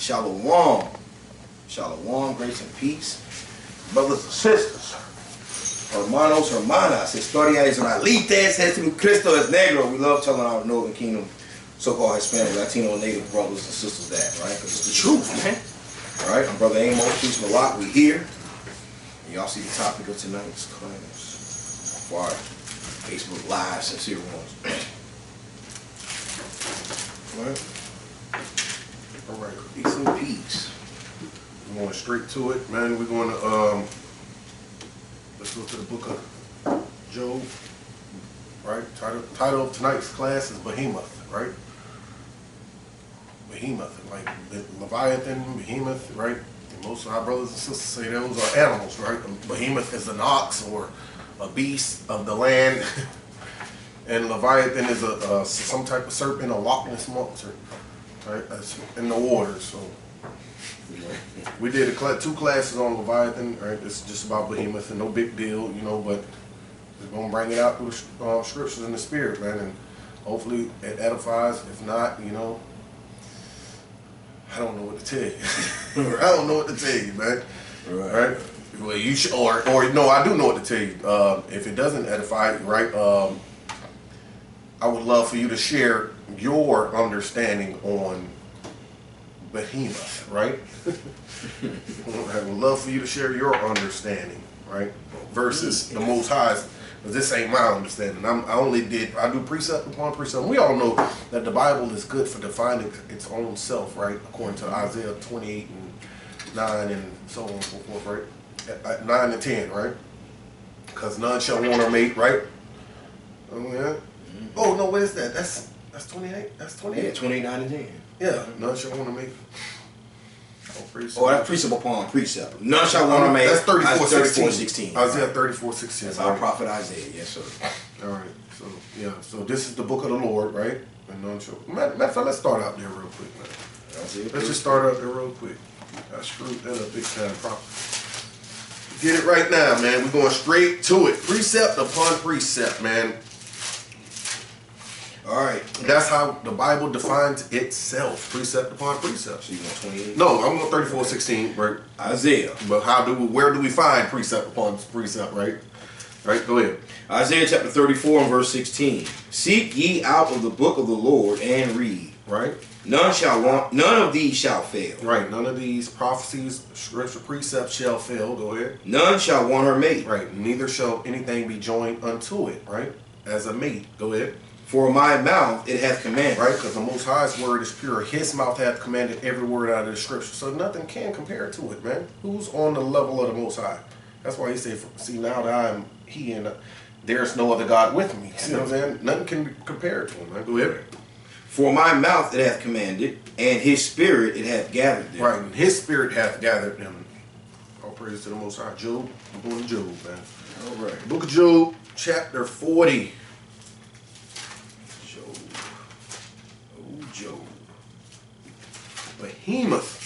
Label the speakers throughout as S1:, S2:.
S1: Shalom. Shalom, grace and peace. Brothers and sisters. Hermanos, hermanas, historia israelites, Jesus Cristo es negro. We love telling our Northern Kingdom, so-called Hispanic, Latino, Native brothers and sisters that, right? Because it's the truth, man. All right, I'm Brother Amos, Peace Malak, we here. And y'all see the topic of tonight's class for our Facebook Live sincere ones.
S2: All right.
S1: Peace and peace.
S2: We're going straight to it, man. We're going to let's go to the book of Job. Right. Title of tonight's class is Behemoth. Right. Behemoth, like Leviathan, Behemoth. Right. And most of our brothers and sisters say those are animals. Right. Behemoth is an ox or a beast of the land. And Leviathan is a some type of serpent, a Loch Ness monster, right? That's in the water. So we did two classes on Leviathan, right? It's just about Behemoth and no big deal, you know. But we're gonna bring it out through the scriptures in the spirit, man, and hopefully it edifies. If not, you know, I don't know what to tell you. I don't know what to tell you, man. Right? Well, you should, or no, I do know what to tell you. If it doesn't edify, right? I would love for you to share your understanding on Behemoth, right? I would love for you to share your understanding, right? Versus the Most High's, because this ain't my understanding. I do precept upon precept. We all know that the Bible is good for defining its own self, right? According to Isaiah 28 and 9 and so on and so forth, right? 9 and 10, right? Because none shall want or mate, right? Oh, yeah. Oh no, what is that? That's 28. That's 28.
S1: Yeah, 29 and 10.
S2: Yeah, none shall want to make.
S1: Oh, that's precept upon precept. None shall want to make.
S2: That's
S1: 34:16.
S2: Isaiah 34:16.
S1: That's our prophet Isaiah. Yes, sir.
S2: All right. So yeah. So this is the book of the Lord, right? And none shall. Matter of fact, let's start out there real quick, man. Let's just start out there real quick. I screwed that up big time, prophet. Get it right now, man. We're going straight to it. Precept upon precept, man.
S1: All right.
S2: That's how the Bible defines itself, precept upon precept.
S1: So you want 28?
S2: No, I'm going 34:16, right?
S1: Isaiah.
S2: But where do we find precept upon precept, right? Right, go ahead.
S1: Isaiah chapter 34 and verse 16. Seek ye out of the book of the Lord and read.
S2: Right.
S1: None of these shall fail.
S2: Right, none of these prophecies, scripture precepts shall fail, go ahead.
S1: None shall want her mate.
S2: Right, neither shall anything be joined unto it, right? As a mate, go ahead.
S1: For my mouth it hath commanded.
S2: Right, because the Most High's word is pure. His mouth hath commanded every word out of the scripture. So nothing can compare to it, man. Who's on the level of the Most High? That's why he said, see, now that I am he and there's no other God with me. See what I'm saying? Nothing can compare to him, man. Go ahead.
S1: For my mouth it hath commanded, and his spirit it hath gathered them.
S2: Right, and his spirit hath gathered them. All praise to the Most High. Job, the book of Job, man.
S1: All right.
S2: Book of Job, chapter 40.
S1: Job.
S2: Behemoth.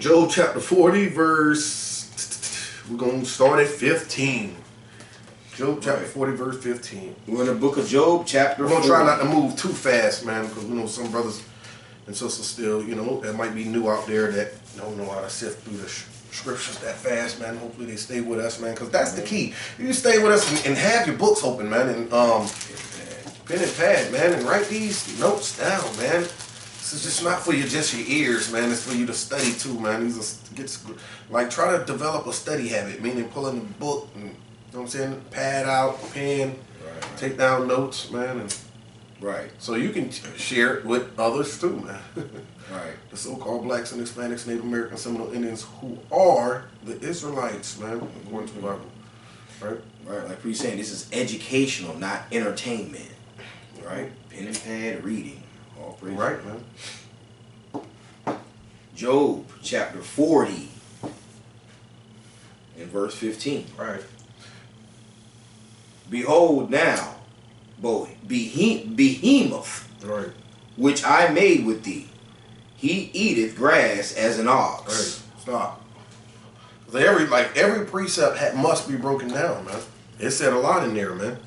S2: Job chapter 40, verse, we're going to start at 15. Job chapter 40, verse 15.
S1: We're in the book of Job, chapter 40.
S2: We're going to try not to move too fast, man, because we know some brothers and sisters still, you know, that might be new out there that don't know how to sift through the scriptures that fast, man. Hopefully they stay with us, man, because that's the key. You stay with us and have your books open, man, and pen and pad, man, and write these notes down, man. This is just not for just your ears, man. It's for you to study too, man. Like, try to develop a study habit, meaning pulling the book and, you know what I'm saying, pad out, pen, take down notes, man, and so you can share it with others too, man.
S1: Right.
S2: The so-called blacks and Hispanics, Native Americans, Seminole Indians, who are the Israelites, man, according to the Bible. Right?
S1: Right, like we're saying, this is educational, not entertainment. Right? Pen and pad, reading. All praise.
S2: Right, man.
S1: Job, chapter 40, and verse 15.
S2: Right.
S1: Behold now, Behemoth,
S2: Right.
S1: which I made with thee. He eateth grass as an ox.
S2: Right. Stop. Every precept must be broken down, man. It said a lot in there, man.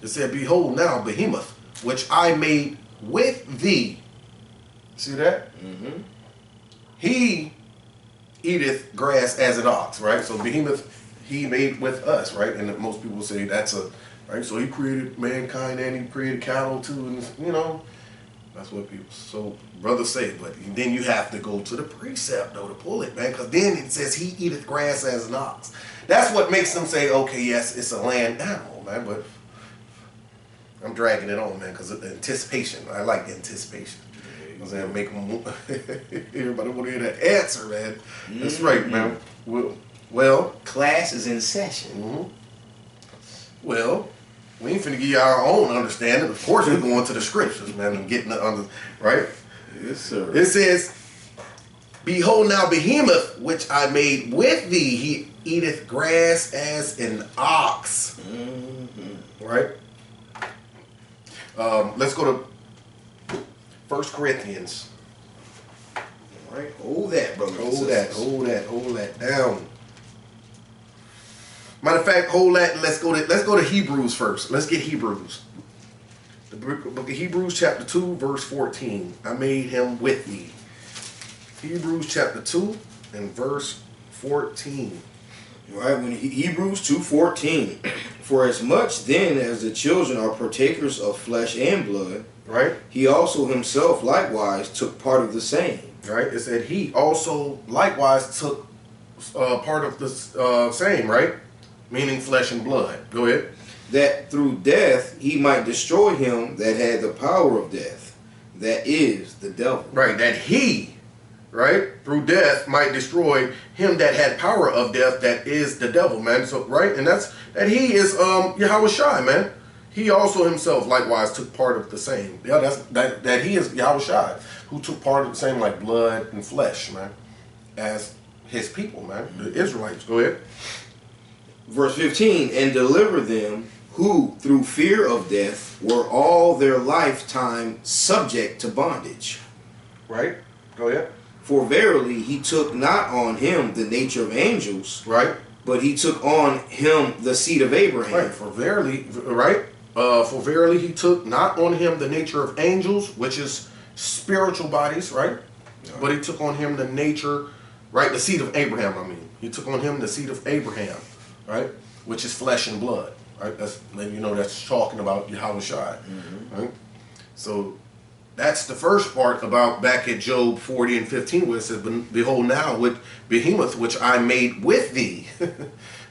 S2: It said, behold now, Behemoth, which I made with thee. See that?
S1: Mm-hmm.
S2: He eateth grass as an ox, right? So behemoth, he made with us, right? And most people say that's a, right? So he created mankind and he created cattle too, and you know, that's what people, so brothers say. But then you have to go to the precept though to pull it, man, because then it says he eateth grass as an ox. That's what makes them say, okay, yes, it's a land animal, man. But I'm dragging it on, man, because of the anticipation. I like the anticipation. I'm saying, make them, everybody want to hear that answer, man. That's right, man. Well,
S1: class is in session.
S2: Mm-hmm. Well, we ain't finna give you our own understanding. Of course, we're going to the scriptures, man, and getting the under, right?
S1: Yes, sir.
S2: It says, behold now behemoth, which I made with thee, he eateth grass as an ox. Mm-hmm. Right? Let's go to 1 Corinthians.
S1: All right, hold that, brother.
S2: Hold that down. Matter of fact, hold that. Let's go to Hebrews first. Let's get Hebrews. The book of Hebrews, chapter 2, verse 14. I made him with thee. Hebrews chapter 2 and verse 14.
S1: All right, when Hebrews 2:14. For as much then as the children are partakers of flesh and blood,
S2: right?
S1: He also himself likewise took part of the same.
S2: Right? It said he also likewise took part of the same, right? Meaning flesh and blood. Go ahead.
S1: That through death he might destroy him that had the power of death, that is the devil.
S2: Right, that he, right, through death might destroy him that had power of death, that is the devil, man. So, right, and that he is Yahweh Shai, man. He also himself likewise took part of the same. Yeah, that he is Yahweh Shai, who took part of the same, like blood and flesh, man, as his people, man, the Israelites. Go ahead.
S1: Verse 15, and deliver them who through fear of death were all their lifetime subject to bondage.
S2: Right? Go ahead.
S1: For verily he took not on him the nature of angels,
S2: right?
S1: But he took on him the seed of Abraham.
S2: Right. For verily, right? For verily he took not on him the nature of angels, which is spiritual bodies, right? But he took on him the nature, right? The seed of Abraham, I mean. He took on him the seed of Abraham, right? Which is flesh and blood, right? That's, you know, that's talking about Yahweh Shai, right? So that's the first part about back at Job 40 and 15 where it says, behold now with behemoth which I made with thee,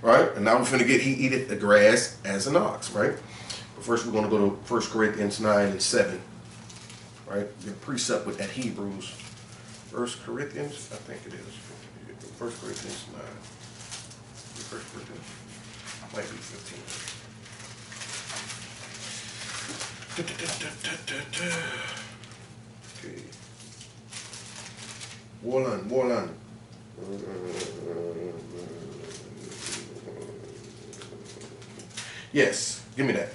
S2: right? And now we're going to get he eateth the grass as an ox, right? But first we're going to go to 1 Corinthians 9 and 7, right? Get a precept with that Hebrews. 1 Corinthians, I think it is. 1 Corinthians 9. 1 Corinthians might be 15. Okay. Warland. Yes, give me that.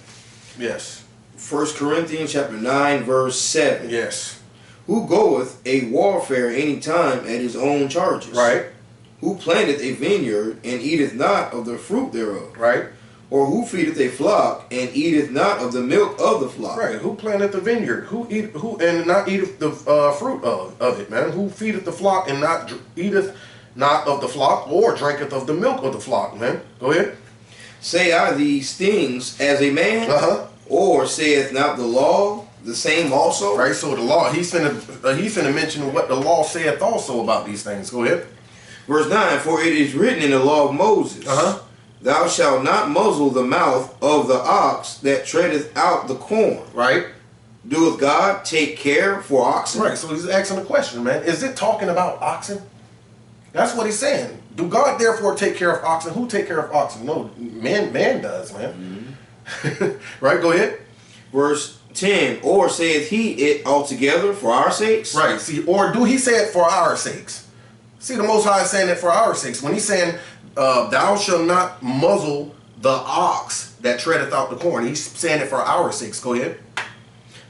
S2: Yes.
S1: 1 Corinthians chapter 9, verse 7.
S2: Yes.
S1: Who goeth a warfare any time at his own charges?
S2: Right.
S1: Who planteth a vineyard and eateth not of the fruit thereof?
S2: Right.
S1: Or who feedeth a flock and eateth not of the milk of the flock?
S2: Right. Who planteth the vineyard? Who and not eateth the fruit of it, man? Who feedeth the flock and not eateth not of the flock, or drinketh of the milk of the flock, man? Go ahead.
S1: Say I these things as a man? Or saith not the law the same also?
S2: Right. So the law, he's finna mention what the law saith also about these things. Go ahead.
S1: Verse 9, for it is written in the law of Moses, thou shalt not muzzle the mouth of the ox that treadeth out the corn.
S2: Right.
S1: Doeth God take care for oxen?
S2: Right. So he's asking the question, man. Is it talking about oxen? That's what he's saying. Do God therefore take care of oxen? Who take care of oxen? No, man does, man. Right. Go ahead.
S1: Verse 10, or saith he it altogether for our sakes?
S2: Right. See, or do he say it for our sakes? See, the Most High is saying it for our sakes. When he's saying, thou shalt not muzzle the ox that treadeth out the corn, he's saying it for our sakes. Go ahead.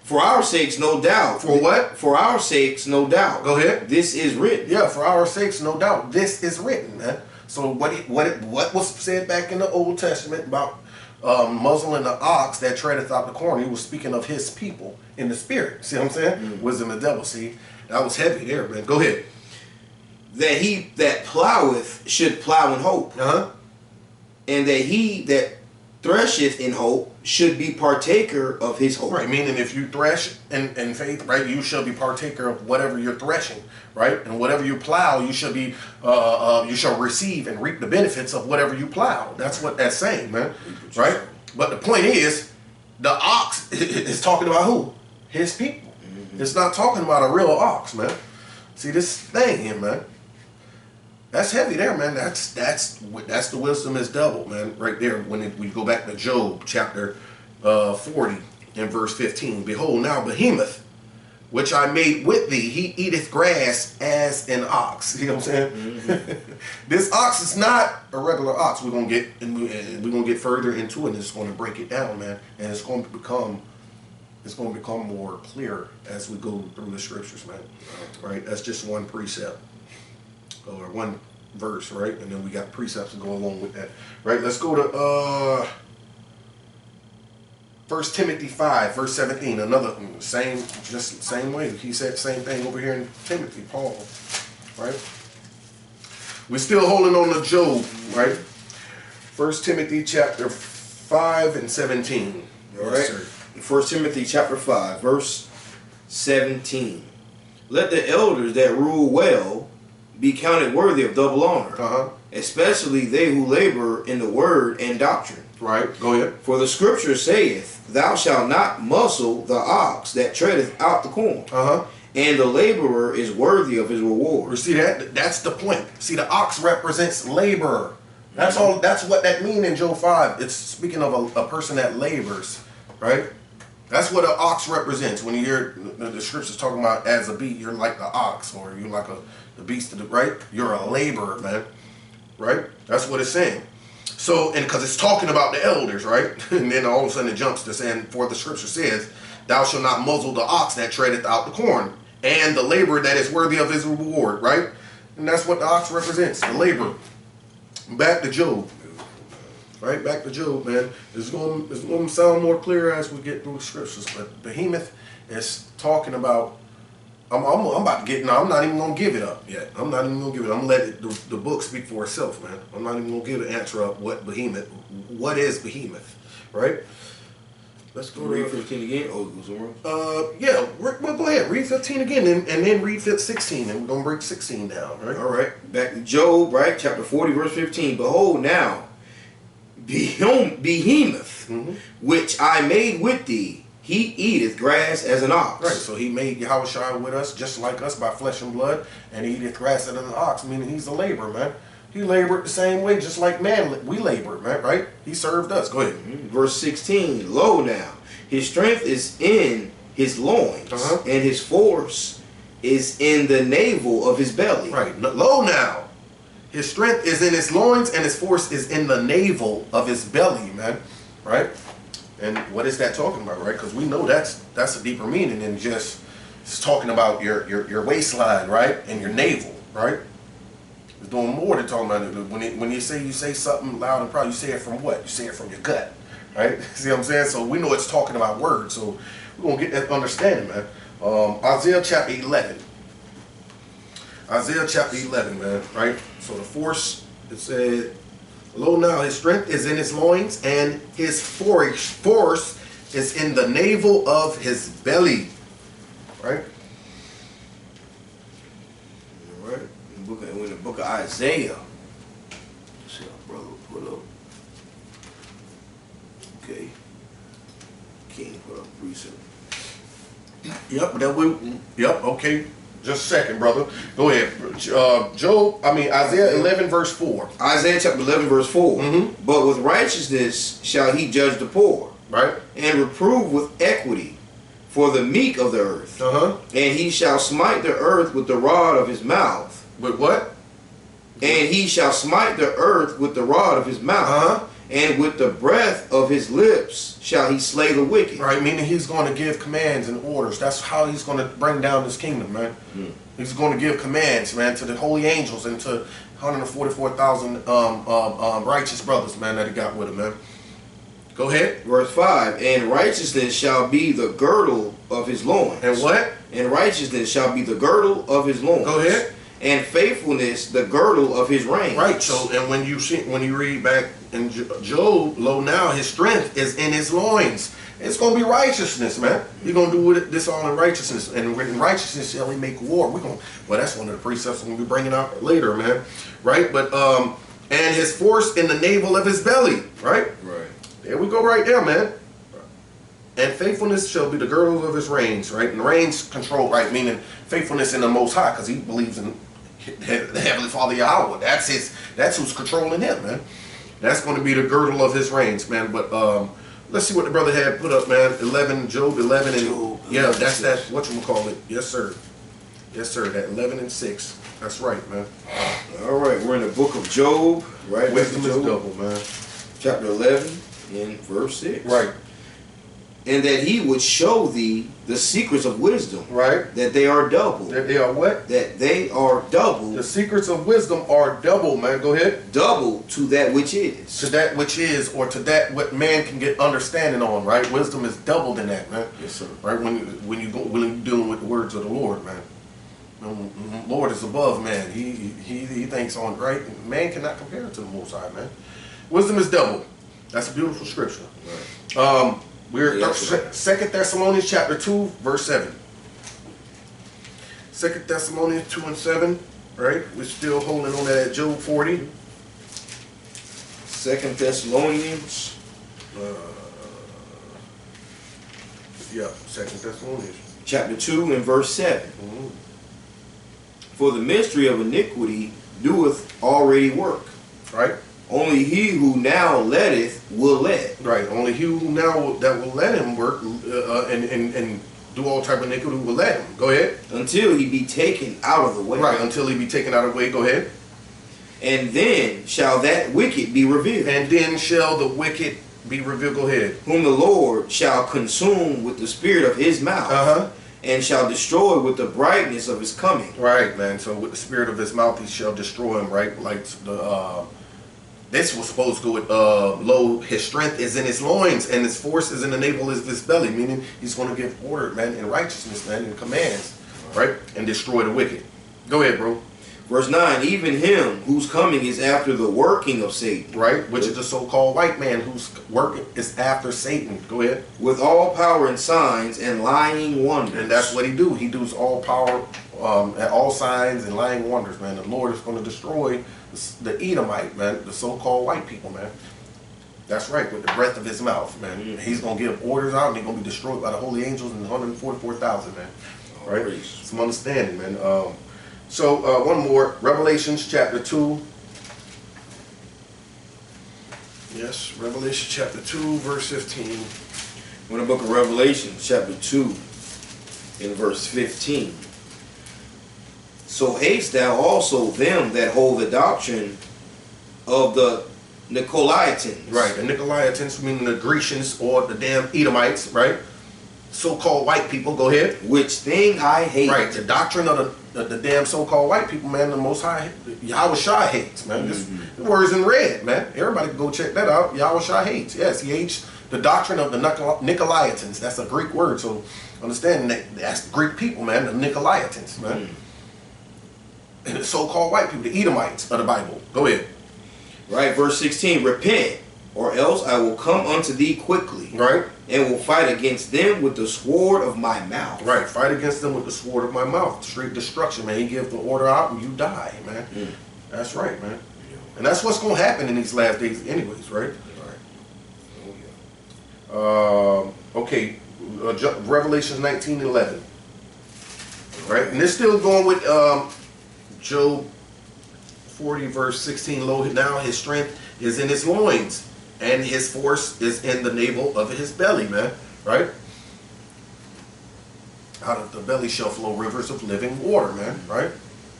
S1: For our sakes, no doubt.
S2: For what?
S1: For our sakes, no doubt.
S2: Go ahead.
S1: This is written.
S2: Yeah, for our sakes, no doubt. This is written, man. So what was said back in the Old Testament about muzzling the ox that treadeth out the corn. He was speaking of his people in the spirit. See what I'm saying? Wisdom of the devil. See, that was heavy there, man. Go ahead.
S1: That he that ploweth should plow in hope, and that he that thresheth in hope should be partaker of his hope.
S2: Right, meaning if you thresh in faith, right, you shall be partaker of whatever you're threshing, right, and whatever you plow, you shall be, you shall receive and reap the benefits of whatever you plow. That's what that's saying, man, right? But the point is, the ox is talking about who? His people. It's not talking about a real ox, man. See this thing here, man. That's heavy there, man. That's the wisdom is double, man. Right there. When we go back to Job chapter 40 and verse 15. Behold, now Behemoth, which I made with thee, he eateth grass as an ox. You know what I'm saying? This ox is not a regular ox. We're gonna get further into it, and it's gonna break it down, man. And it's gonna become more clear as we go through the scriptures, man. Right? That's just one precept. Or one verse, right? And then we got precepts to go along with that. Right? Let's go to 1 Timothy 5, verse 17. Another same way. He said the same thing over here in Timothy, Paul. Right? We're still holding on to Job, right? 1 Timothy chapter 5 and 17.
S1: All right. 1 Timothy chapter 5, verse 17. Let the elders that rule well be counted worthy of double honor, especially they who labor in the word and doctrine.
S2: Right, go ahead.
S1: For the scripture saith, thou shalt not muzzle the ox that treadeth out the corn, and the laborer is worthy of his reward.
S2: You see that? That's the point. See, the ox represents labor. That's all. That's what that means in Job 5. It's speaking of a person that labors, right? That's what an ox represents. When you hear the scriptures talking about as a beast, you're like the ox, or you're like the beast of the, right? You're a laborer, man, right? That's what it's saying. So, and because it's talking about the elders, right? And then all of a sudden it jumps to saying, for the scripture says, thou shalt not muzzle the ox that treadeth out the corn, and the laborer that is worthy of his reward, right? And that's what the ox represents, the laborer. Back to Job. Right, back to Job, man. It's going to sound more clear as we get through the scriptures. But Behemoth is talking about. I'm about to get. No, I'm not even going to give it up yet. I'm not even going to give it. I'm going to let the book speak for itself, man. I'm not even going to give the answer up. What is Behemoth? Right. Let's go
S1: read 15 again. Oh, it goes over.
S2: Yeah. Well, go ahead. Read 15 again, and then read 16, and we're going to break 16 down. Right.
S1: All right. Back to Job, right, chapter 40, verse 15. Behold, now. Behemoth, which I made with thee, he eateth grass as an ox.
S2: Right, so he made Yahushua with us, just like us, by flesh and blood, and he eateth grass as an ox, meaning he's a laborer, man. He labored the same way, just like man, we labored, man, right? He served us. Go ahead.
S1: Verse 16, lo now, his strength is in his loins, and his force is in the navel of his belly.
S2: Right, lo now. His strength is in his loins, and his force is in the navel of his belly, man. Right? And what is that talking about, right? Because we know that's a deeper meaning than just it's talking about your waistline, right? And your navel, right? It's doing more than talking about it. When you say something loud and proud, you say it from what? You say it from your gut, right? See what I'm saying? So we know it's talking about words. So we're going to get that understanding, man. Isaiah chapter 11. Isaiah chapter 11, man, right? So the force, it said, lo now, his strength is in his loins, and his force is in the navel of his belly, right?
S1: All right. In the book of Isaiah, let's see our brother put up. Okay. King put up precept.
S2: Yep, okay. Just a second, brother. Go ahead. Isaiah 11, verse 4.
S1: Isaiah chapter 11, verse 4. But with righteousness shall he judge the poor.
S2: Right.
S1: And reprove with equity for the meek of the earth. And he shall smite the earth with the rod of his mouth.
S2: With what?
S1: And he shall smite the earth with the rod of his mouth. And with the breath of his lips shall he slay the wicked.
S2: Right, meaning he's going to give commands and orders. That's how he's going to bring down this kingdom, man. He's going to give commands, man, to the holy angels and to 144,000 righteous brothers, man, that he got with him, man. Go ahead.
S1: Verse 5, and righteousness shall be the girdle of his loins.
S2: And what?
S1: And righteousness shall be the girdle of his loins.
S2: Go ahead.
S1: And faithfulness the girdle of his reins.
S2: Right. So, and when you read back in Job, lo now his strength is in his loins. It's going to be righteousness, man. You're going to do this all in righteousness. And in righteousness shall he make war. Well, that's one of the precepts we're going to be bringing out later, man. Right? But, and his force in the navel of his belly. Right?
S1: Right.
S2: There we go right there, man. And faithfulness shall be the girdle of his reins. Right? And reins control, right? Meaning faithfulness in the Most High, because he believes in the Heavenly Father Yahweh. That's who's controlling him, man. That's going to be the girdle of his reins, man. But, let's see what the brother had put up, man. 11, Job 11, and Job, yeah, that's that. Whatchamacallit. Yes, sir. Yes, sir. That 11 and 6. That's right, man.
S1: All right, we're in the book of Job, right?
S2: Wisdom is double, man.
S1: Chapter 11, in verse 6.
S2: Right.
S1: And that he would show thee the secrets of wisdom.
S2: Right.
S1: That they are double.
S2: That they are what?
S1: That they are double.
S2: The secrets of wisdom are double, man. Go ahead.
S1: Double to that which is.
S2: To that which is, or to that what man can get understanding on, right? Wisdom is doubled in that, man.
S1: Yes, sir.
S2: Right? When you're dealing with the words of the Lord, man. The Lord is above man. He thinks on, right? Man cannot compare to the Most High, man. Wisdom is double. That's a beautiful scripture. Right. We're 2 Thessalonians chapter 2, verse 7. 2 Thessalonians 2 and 7, right? We're still holding on that at Job 40.
S1: 2 Thessalonians.
S2: 2 Thessalonians.
S1: Chapter 2 and verse 7.
S2: Mm-hmm.
S1: For the mystery of iniquity doeth already work.
S2: Right?
S1: Only he who now letteth will let.
S2: Right. Only he who now that will let him work and do all type of iniquity will let him. Go ahead.
S1: Until he be taken out of the way.
S2: Right. Until he be taken out of the way. Go ahead.
S1: And then shall that wicked be revealed.
S2: And then shall the wicked be revealed. Go ahead.
S1: Whom the Lord shall consume with the spirit of his mouth.
S2: Uh-huh.
S1: And shall destroy with the brightness of his coming.
S2: Right, man. So with the spirit of his mouth he shall destroy him, right? Like this was supposed to go with lo, his strength is in his loins and his force is in the navel of his belly, meaning he's going to give order, man, in righteousness, man, in commands, right? And destroy the wicked. Go ahead, bro.
S1: Verse 9, even him whose coming is after the working of Satan.
S2: Right, which is the so-called white man whose work is after Satan. Go ahead.
S1: With all power and signs and lying wonders.
S2: And that's what he do. He does all power, all signs and lying wonders, man. The Lord is going to destroy the Edomite, man, the so-called white people, man. That's right, with the breath of his mouth, man. Mm-hmm. He's going to give orders out and he's going to be destroyed by the holy angels and 144,000, man. Right? Oh, some understanding, man. So one more, Revelations chapter 2. Yes, Revelation chapter 2, verse 15.
S1: We're in the book of Revelation, chapter 2, in verse 15. So haste thou also them that hold the doctrine of the Nicolaitans.
S2: Right, the Nicolaitans meaning the Grecians or the damn Edomites, right? So-called white people, go ahead.
S1: Which thing I hate.
S2: Right, the doctrine of the damn so-called white people, man, the Most High, Yahweh Shah hates, man. The words in red, man. Everybody can go check that out. Yahweh Shah hates. Yes, he hates the doctrine of the Nicolaitans. That's a Greek word, so understand that's the Greek people, man, the Nicolaitans, man. And the so-called white people, the Edomites of the Bible. Go ahead.
S1: Right, verse 16, repent, or else I will come unto thee quickly.
S2: Right.
S1: And will fight against them with the sword of my mouth.
S2: Right, fight against them with the sword of my mouth. Straight destruction, man. He gives the order out and you die, man. That's right, man. And that's what's going to happen in these last days anyways, right? Okay, Revelation 19:11. Right, and it's still going with Job 40 verse 16. Lo, now his strength is in his loins, and his force is in the navel of his belly, man. Right? Out of the belly shall flow rivers of living water, man. Right?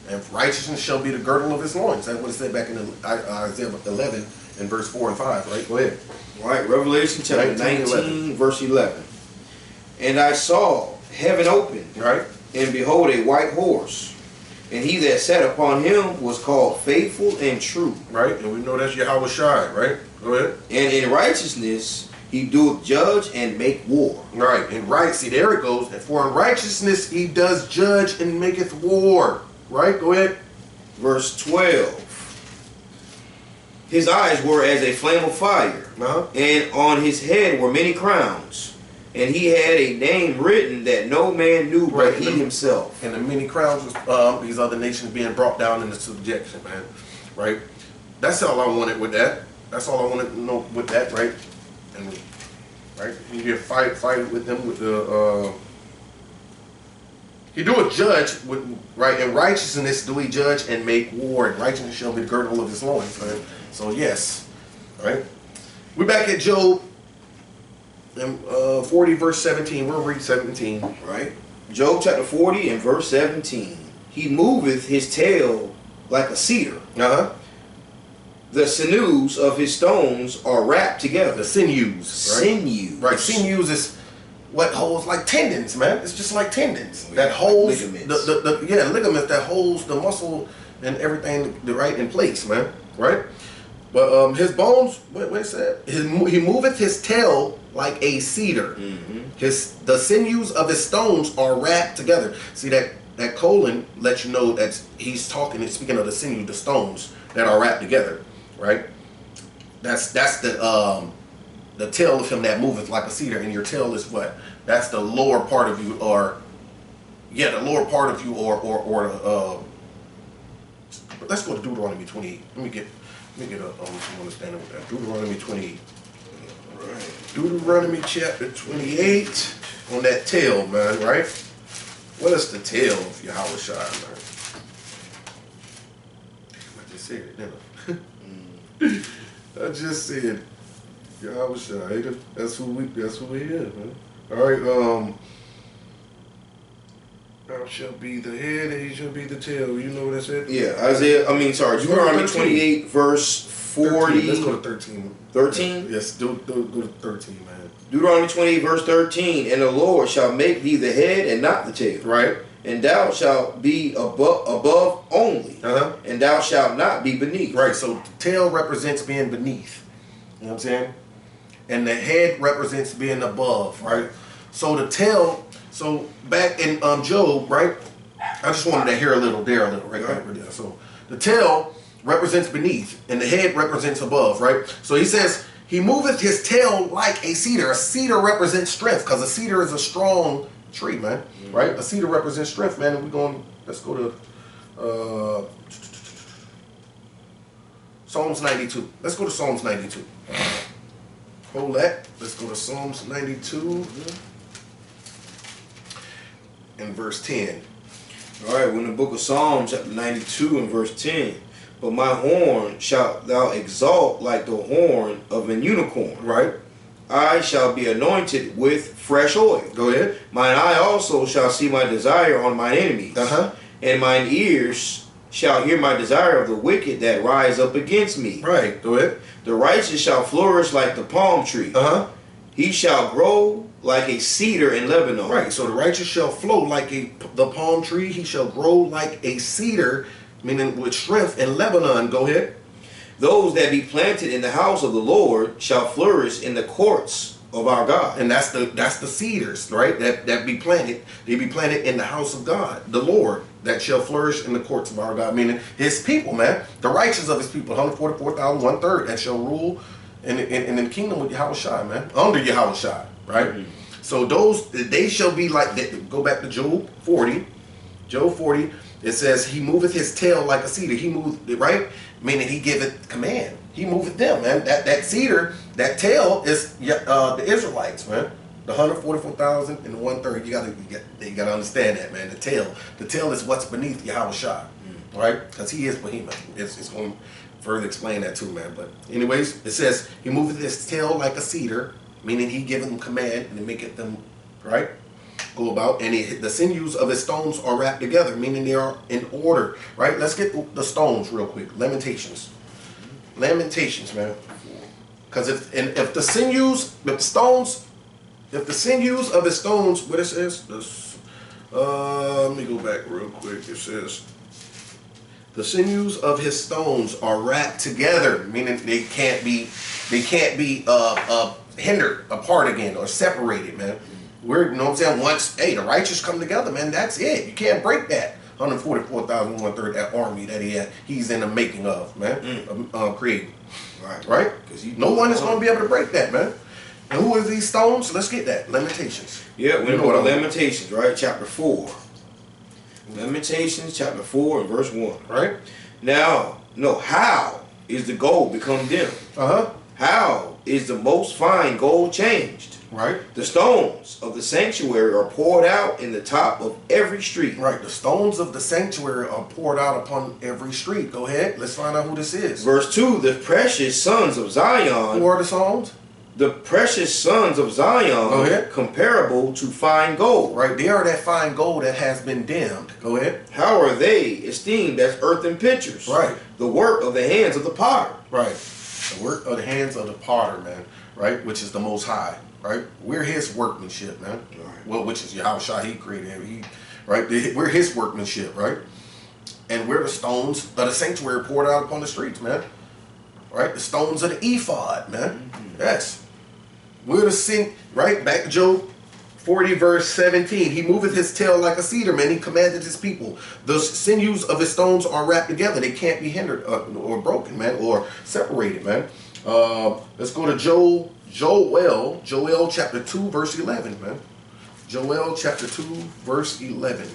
S2: And righteousness shall be the girdle of his loins. That's what it said back in Isaiah 11 and verse 4 and 5. Right? Go ahead.
S1: Right, Revelation chapter 19 verse 11. And I saw heaven opened,
S2: right,
S1: and behold a white horse, and he that sat upon him was called Faithful and True.
S2: Right, and we know that's Yahweh Shai, right? Go ahead.
S1: And in righteousness He doeth judge and make war.
S2: Right, and right, see, there it goes. And for in righteousness he does judge and maketh war. Right, go ahead.
S1: Verse 12. His eyes were as a flame of fire, and on his head were many crowns. And he had a name written that no man knew but he himself.
S2: And the many crowns was these other nations being brought down into subjection, man. Right? That's all I wanted with that. That's all I wanted to know with that, right? And right, you get fight with them with the he do a judge with right in righteousness do he judge and make war, and righteousness shall be the girdle of his loins, right? So yes, right. We're back at Job 40 verse 17. We'll read 17.
S1: Right. Job chapter 40 and verse 17. He moveth his tail like a cedar. The sinews of his stones are wrapped together.
S2: The sinews. Right?
S1: Sinews.
S2: Right. Sinews is what holds like tendons, man. It's just like tendons that holds ligaments. Ligaments that holds the muscle and everything right in place, man. Right. But his bones, what it said? He moveth his tail like a cedar. The sinews of his stones are wrapped together. See that colon lets you know that he's speaking of the sinews, the stones that are wrapped together, right? That's the tail of him that moveth like a cedar, and your tail is what? That's the lower part of you, the lower part of you, let's go to Deuteronomy 28. Let me get some understanding with that. Deuteronomy 28. Right. Deuteronomy chapter 28 on that tail, man, right? What is the tail of Yahushua, man? I just said it, didn't I? I just said Yahushua. That's who we is, man. Alright, thou shalt be the head and he shall be the tail. You know what I said?
S1: Yeah, Deuteronomy 28 verse 40.
S2: 13. Let's go to 13.
S1: 13?
S2: Yes, go to 13, man.
S1: Deuteronomy 28 verse 13. And the Lord shall make thee the head and not the tail.
S2: Right.
S1: And thou shalt be above only. And thou shalt not be beneath.
S2: Right, so the tail represents being beneath. You know what I'm saying? And the head represents being above, right? So the tail, so back in Job, right? I just wanted to hear a little, right? There. So the tail represents beneath, and the head represents above, right? So he says, he moveth his tail like a cedar. A cedar represents strength, because a cedar is a strong tree, man, right? A cedar represents strength, man, and let's go to Psalms 92. Let's go to Psalms 92. Hold that. Let's go to Psalms 92 and verse 10.
S1: All right, we're in the book of Psalms, chapter 92 and verse 10. But my horn shalt thou exalt like the horn of an unicorn.
S2: Right.
S1: I shall be anointed with fresh oil.
S2: Go ahead.
S1: Mine eye also shall see my desire on mine enemies. And mine ears shall hear my desire of the wicked that rise up against me.
S2: Right. Go ahead.
S1: The righteous shall flourish like the palm tree. He shall grow like a cedar in Lebanon.
S2: Right. So the righteous shall flow like the palm tree. He shall grow like a cedar, meaning with strength in Lebanon. Go ahead.
S1: Those that be planted in the house of the Lord shall flourish in the courts of our God.
S2: And that's the cedars, right? That be planted. They be planted in the house of God, the Lord, that shall flourish in the courts of our God. Meaning his people, man. The righteous of his people, 144,000, 1/3, that shall rule in the kingdom with Yahushua, man. Under Yahushua, right? So they shall be like, go back to Job 40. Job 40, it says, he moveth his tail like a cedar. He moved, right? Meaning he giveth command. He moveth them, man. That cedar, that tail is the Israelites, man. The 144,000 and the 1/3. You gotta understand that, man. The tail is what's beneath Yahushua, right? Because he is behemoth. It's going to further explain that too, man. But anyways, it says he moveth his tail like a cedar, meaning he giveth them command and maketh them, right, go about. And the sinews of his stones are wrapped together, meaning they are in order, right? Let's get the stones real quick. Lamentations, man. Because if the sinews of his stones, what it says, let me go back real quick. It says, the sinews of his stones are wrapped together, meaning they can't be hindered apart again or separated, man. We're, you know what I'm saying? Once, hey, the righteous come together, man, that's it. You can't break that. 144,000, 1/3 that army that he's in the making of, man, creating. Right? No one is going to be able to break that, man. And who are these stones? Let's get that. Lamentations.
S1: Yeah, we know the Lamentations, right? Chapter 4. Lamentations, chapter 4 and verse 1.
S2: Right?
S1: Now, no, how is the gold become dim? How is the most fine gold changed?
S2: Right.
S1: The stones of the sanctuary are poured out in the top of every street.
S2: Right. The stones of the sanctuary are poured out upon every street. Go ahead. Let's find out who this is.
S1: Verse 2, the precious sons of Zion.
S2: Who are the stones?
S1: The precious sons of Zion.
S2: Go ahead.
S1: Comparable to fine gold.
S2: Right. They are that fine gold that has been dimmed. Go ahead.
S1: How are they esteemed as earthen pitchers?
S2: Right.
S1: The work of the hands of the potter.
S2: Right. The work of the hands of the potter, man. Right. Which is the Most High. Right, we're His workmanship, man. Right. Well, which is Yahushua, He created. Right, we're His workmanship, right? And we're the stones of the sanctuary poured out upon the streets, man. Right, the stones of the ephod, man. Yes, we're the sin. Right, back to Job 40 verse 17. He moveth his tail like a cedar, man. He commanded his people. The sinews of his stones are wrapped together. They can't be hindered or broken, man, or separated, man. Let's go to Joel chapter 2 verse 11, man. Joel chapter 2 verse 11.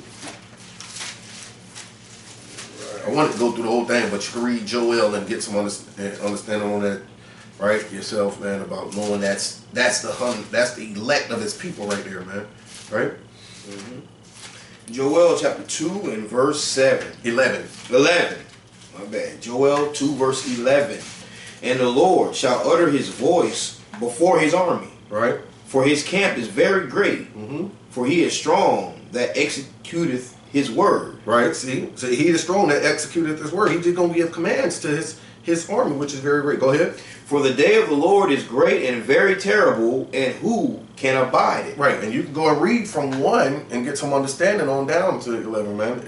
S2: I wanted to go through the whole thing, but you can read Joel and get some understanding on that, right, yourself, man, about knowing that's the elect of His people right there, man. Right?
S1: Joel chapter 2 and verse 11. My bad. Joel 2 verse 11. And the Lord shall utter His voice before His army.
S2: Right.
S1: For His camp is very great. For He is strong that executeth His word.
S2: Right. See? So He is strong that executeth His word. He's just going to give commands to his army, which is very great. Go ahead.
S1: For the day of the Lord is great and very terrible, and who can abide it?
S2: Right. And you can go and read from 1 and get some understanding on down to 11, man.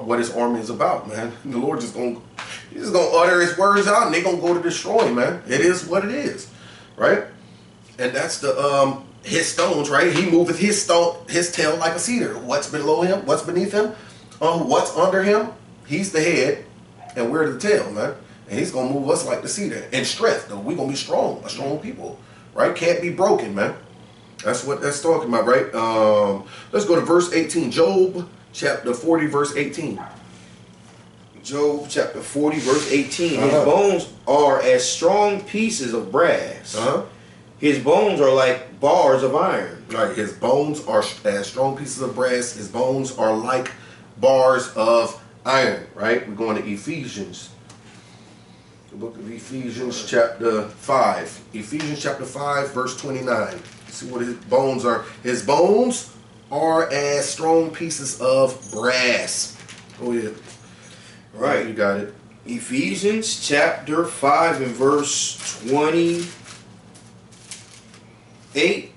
S2: What His army is about, man. The Lord He's just gonna utter His words out, and they're gonna go to destroy him, man. It is what it is. Right? And that's the His stones, right? He moveth his tail like a cedar. What's below him? What's beneath him? What's under him? He's the head, and we're the tail, man. And He's gonna move us like the cedar in strength. Though we're gonna be strong, a strong people, right? Can't be broken, man. That's what that's talking about, right? Let's go to verse 18. Job chapter 40, verse 18.
S1: Job chapter 40 verse 18. His bones are as strong pieces of brass. His bones are like bars of iron.
S2: Right. His bones are as strong pieces of brass. His bones are like bars of iron. Right. We're going to Ephesians. The book of Ephesians chapter 5. Ephesians chapter 5 verse 29. See what his bones are. His bones are as strong pieces of brass. Go ahead.
S1: Right.
S2: You got it.
S1: Ephesians chapter 5 and verse 28.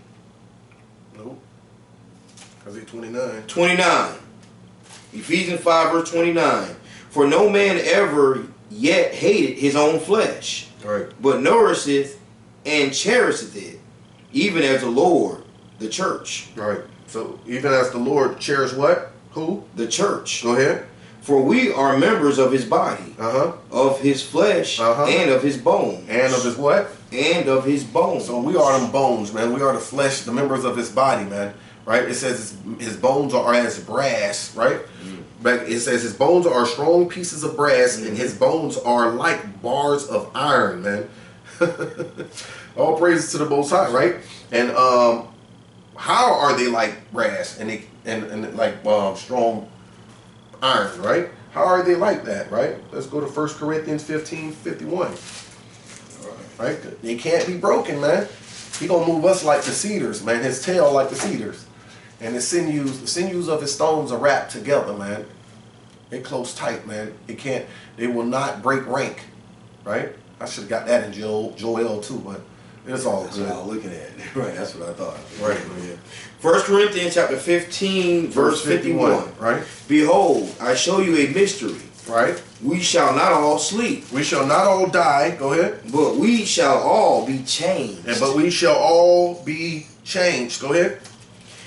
S2: Nope. I say 29.
S1: 29. Ephesians 5 verse 29. For no man ever yet hated his own flesh,
S2: Right.
S1: but nourisheth and cherisheth it, even as the Lord, the church.
S2: Right. So even as the Lord cherishes what? Who?
S1: The church.
S2: Go ahead.
S1: For we are members of His body, of His flesh, and of His bones.
S2: And of His what?
S1: And of His bones.
S2: So we are them bones, man. We are the flesh, the members of His body, man. Right? It says his bones are as brass, right? But it says His bones are strong pieces of brass, and His bones are like bars of iron, man. All praises to the Most High, right? And how are they like brass and like strong iron, right? How are they like that, right? Let's go to 1 Corinthians 15:51. Right? They can't be broken, man. He gonna move us like the cedars, man. His tail like the cedars. And the sinews of His stones are wrapped together, man. They close tight, man. They will not break rank. Right? I should have got that in Joel too, but it's all
S1: That's
S2: good.
S1: what I was looking at. Right, that's what I thought.
S2: Right.
S1: Yeah. 1 Corinthians chapter 15, verse 51.
S2: Right?
S1: Behold, I show you a mystery.
S2: Right.
S1: We shall not all sleep.
S2: We shall not all die. Go ahead.
S1: But we shall all be changed.
S2: But we shall all be changed. Go ahead.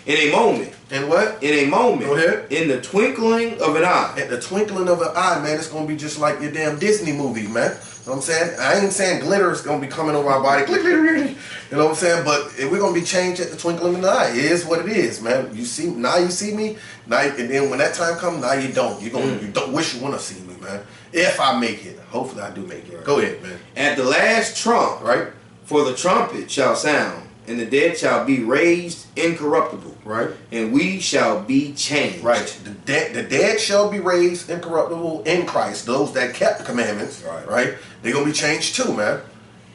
S1: In a moment.
S2: In what?
S1: In a moment.
S2: Go ahead.
S1: In the twinkling of an eye.
S2: At the twinkling of an eye, man, it's going to be just like your damn Disney movie, man. You know what I'm saying? I ain't saying glitter is going to be coming over our body. Click, click, click. You know what I'm saying? But if we're going to be changed at the twinkling of an eye. It is what it is, man. You see me, now, and then when that time comes, now you don't. You don't wish you want to see me, man. If I make it. Hopefully I do make it. Right. Go ahead, man.
S1: At the last trump,
S2: right?
S1: For the trumpet shall sound, and the dead shall be raised incorruptible.
S2: Right.
S1: And we shall be changed.
S2: Right. The dead shall be raised incorruptible in Christ. Those that kept the commandments. Right. They're going to be changed too, man.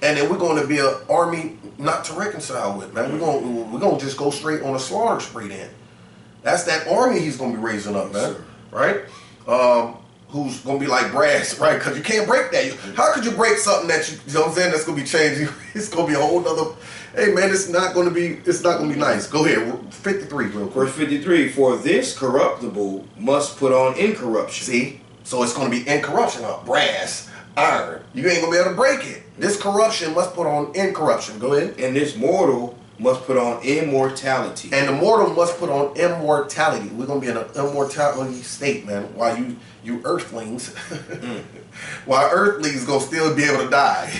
S2: And then we're going to be an army not to reconcile with, man. We're going to just go straight on a slaughter spree then. That's that army he's going to be raising up, man. Right? Who's going to be like brass, right? Because you can't break that. How could you break something that you know what I'm saying, that's going to be changed? It's going to be a whole nother, hey man, it's not going to be nice. Go ahead, 53 real quick.
S1: Verse 53, for this corruptible must put on incorruption.
S2: See? So it's going to be incorruption, brass, iron. You ain't going to be able to break it. This corruption must put on incorruption. Go ahead.
S1: And this mortal must put on immortality.
S2: And the mortal must put on immortality. We're going to be in an immortality state, man, while you earthlings, while earthlings going to still be able to die.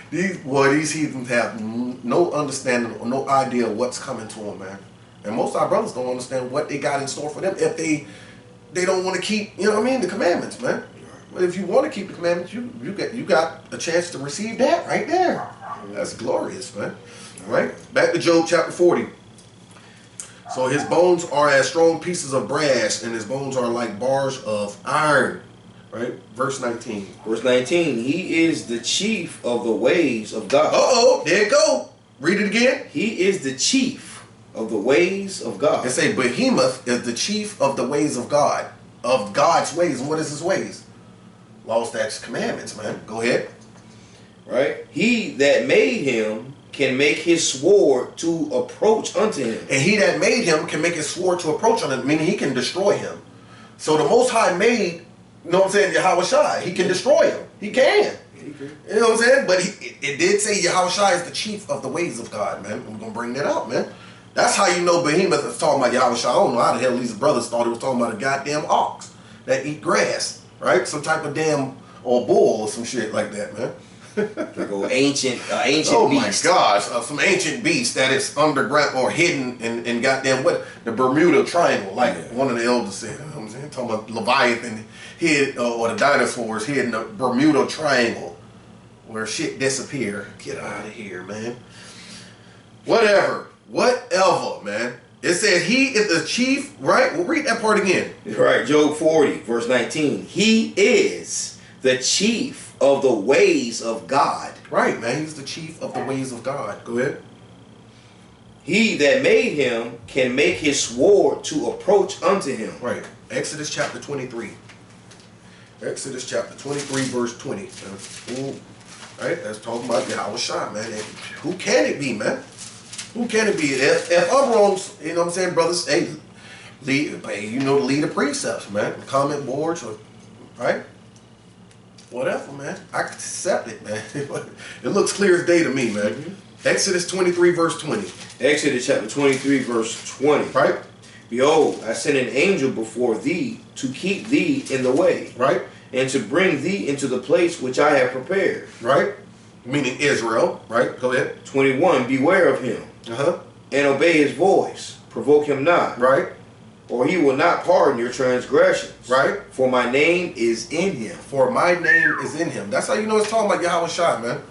S2: These heathens have no understanding or no idea what's coming to them, man. And most of our brothers don't understand what they got in store for them if they don't want to keep, you know what I mean, the commandments, man. But if you want to keep the commandments, you got a chance to receive that right there. That's glorious, man. Right? Back to Job chapter 40. So his bones are as strong pieces of brass, and his bones are like bars of iron. Right? Verse 19.
S1: Verse 19. He is the chief of the ways of God.
S2: Uh-oh, there you go. Read it again.
S1: He is the chief of the ways of God.
S2: It say Behemoth is the chief of the ways of God. Of God's ways. And what is his ways? Law, statutes, commandments, man. Go ahead.
S1: Right? He that made him can make his sword to approach unto him.
S2: And he that made him can make his sword to approach unto him, meaning he can destroy him. So the Most High made, you know what I'm saying, Yahweh Shai. He can destroy him. He can. You know what I'm saying? But it did say Yahweh Shai is the chief of the ways of God, man. I'm going to bring that out, man. That's how you know Behemoth is talking about Yahweh Shai. I don't know how the hell these brothers thought he was talking about a goddamn ox that eat grass, right? Some type of damn, or bull or some shit like that, man.
S1: Like an ancient
S2: oh
S1: beast.
S2: My gosh, some ancient beast that is underground or hidden in goddamn what, the Bermuda Triangle, like one of the elders said. You know what I'm saying? Talking about Leviathan hid, or the dinosaurs hid in the Bermuda Triangle, where shit disappear. Get out of here, man. Whatever, man. It said he is the chief, right? We'll read that part again.
S1: Right, Job 40, verse 19. He is the chief of the ways of God.
S2: Right, man. He's the chief of the ways of God. Go ahead.
S1: He that made him can make his sword to approach unto him.
S2: Right. Exodus chapter 23. Exodus chapter 23, verse 20. Right? That's talking about Yahweh Shai, man. And who can it be, man? Who can it be? If I'm wrong, you know what I'm saying, brothers, hey, lead the precepts, man. Comment boards, or, right? Whatever, man. I can accept it, man. It looks clear as day to me, man. Mm-hmm. Exodus 23, verse 20.
S1: Exodus chapter 23, verse 20.
S2: Right?
S1: Behold, I send an angel before thee to keep thee in the way.
S2: Right?
S1: And to bring thee into the place which I have prepared.
S2: Right? Meaning Israel. Right? Go ahead.
S1: 21. Beware of him. And obey his voice. Provoke him not.
S2: Right?
S1: Or he will not pardon your transgressions.
S2: Right?
S1: For my name is in him.
S2: For my name is in him. That's how you know it's talking about Yahweh Shai, man.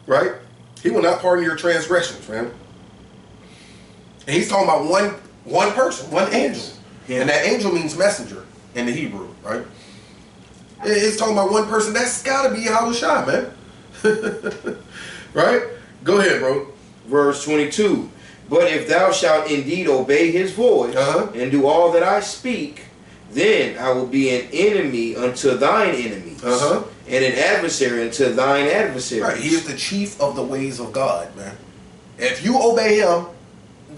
S2: Right? He will not pardon your transgressions, man. And he's talking about one person, one angel. Yeah. And that angel means messenger in the Hebrew, right? It's talking about one person. That's got to be Yahweh Shai, man. Right? Go ahead, bro.
S1: Verse 22. But if thou shalt indeed obey his voice, and do all that I speak, then I will be an enemy unto thine enemies, and an adversary unto thine adversaries.
S2: Right. He is the chief of the ways of God, man. If you obey him,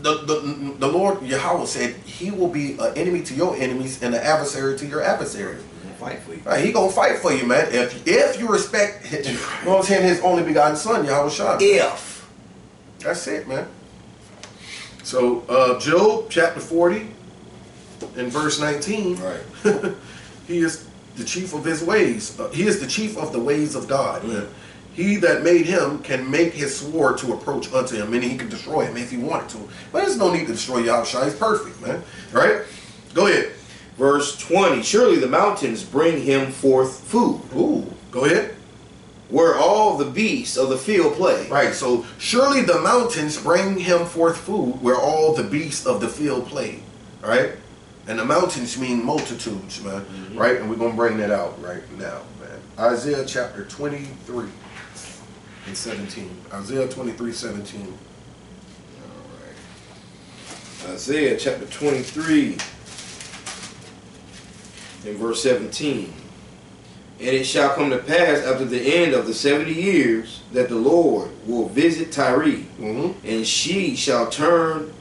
S2: the Lord Yahweh said He will be an enemy to your enemies and an adversary to your adversaries.
S1: Fight for you.
S2: Right, He gonna fight for you, man. If you respect, you know what I'm saying, His only begotten Son, Yahweh Shah.
S1: If.
S2: That's it, man. So Job chapter 40 and verse 19.
S1: Right.
S2: He is the chief of His ways. He is the chief of the ways of God. Man. He that made him can make his sword to approach unto him, meaning he can destroy him if he wanted to. But there's no need to destroy Yahweh Shai. He's perfect, man. Right? Go ahead.
S1: Verse 20. Surely the mountains bring him forth food.
S2: Ooh, go ahead.
S1: Where all the beasts of the field play.
S2: Right, so surely the mountains bring him forth food where all the beasts of the field play. Right? And the mountains mean multitudes, man. Right? And we're going to bring that out right now, man. Isaiah chapter 23 and 17. Isaiah 23, 17.
S1: All right. Isaiah chapter 23 and verse 17. And it shall come to pass after the end of the 70 years that the Lord will visit Tyre, and she shall turn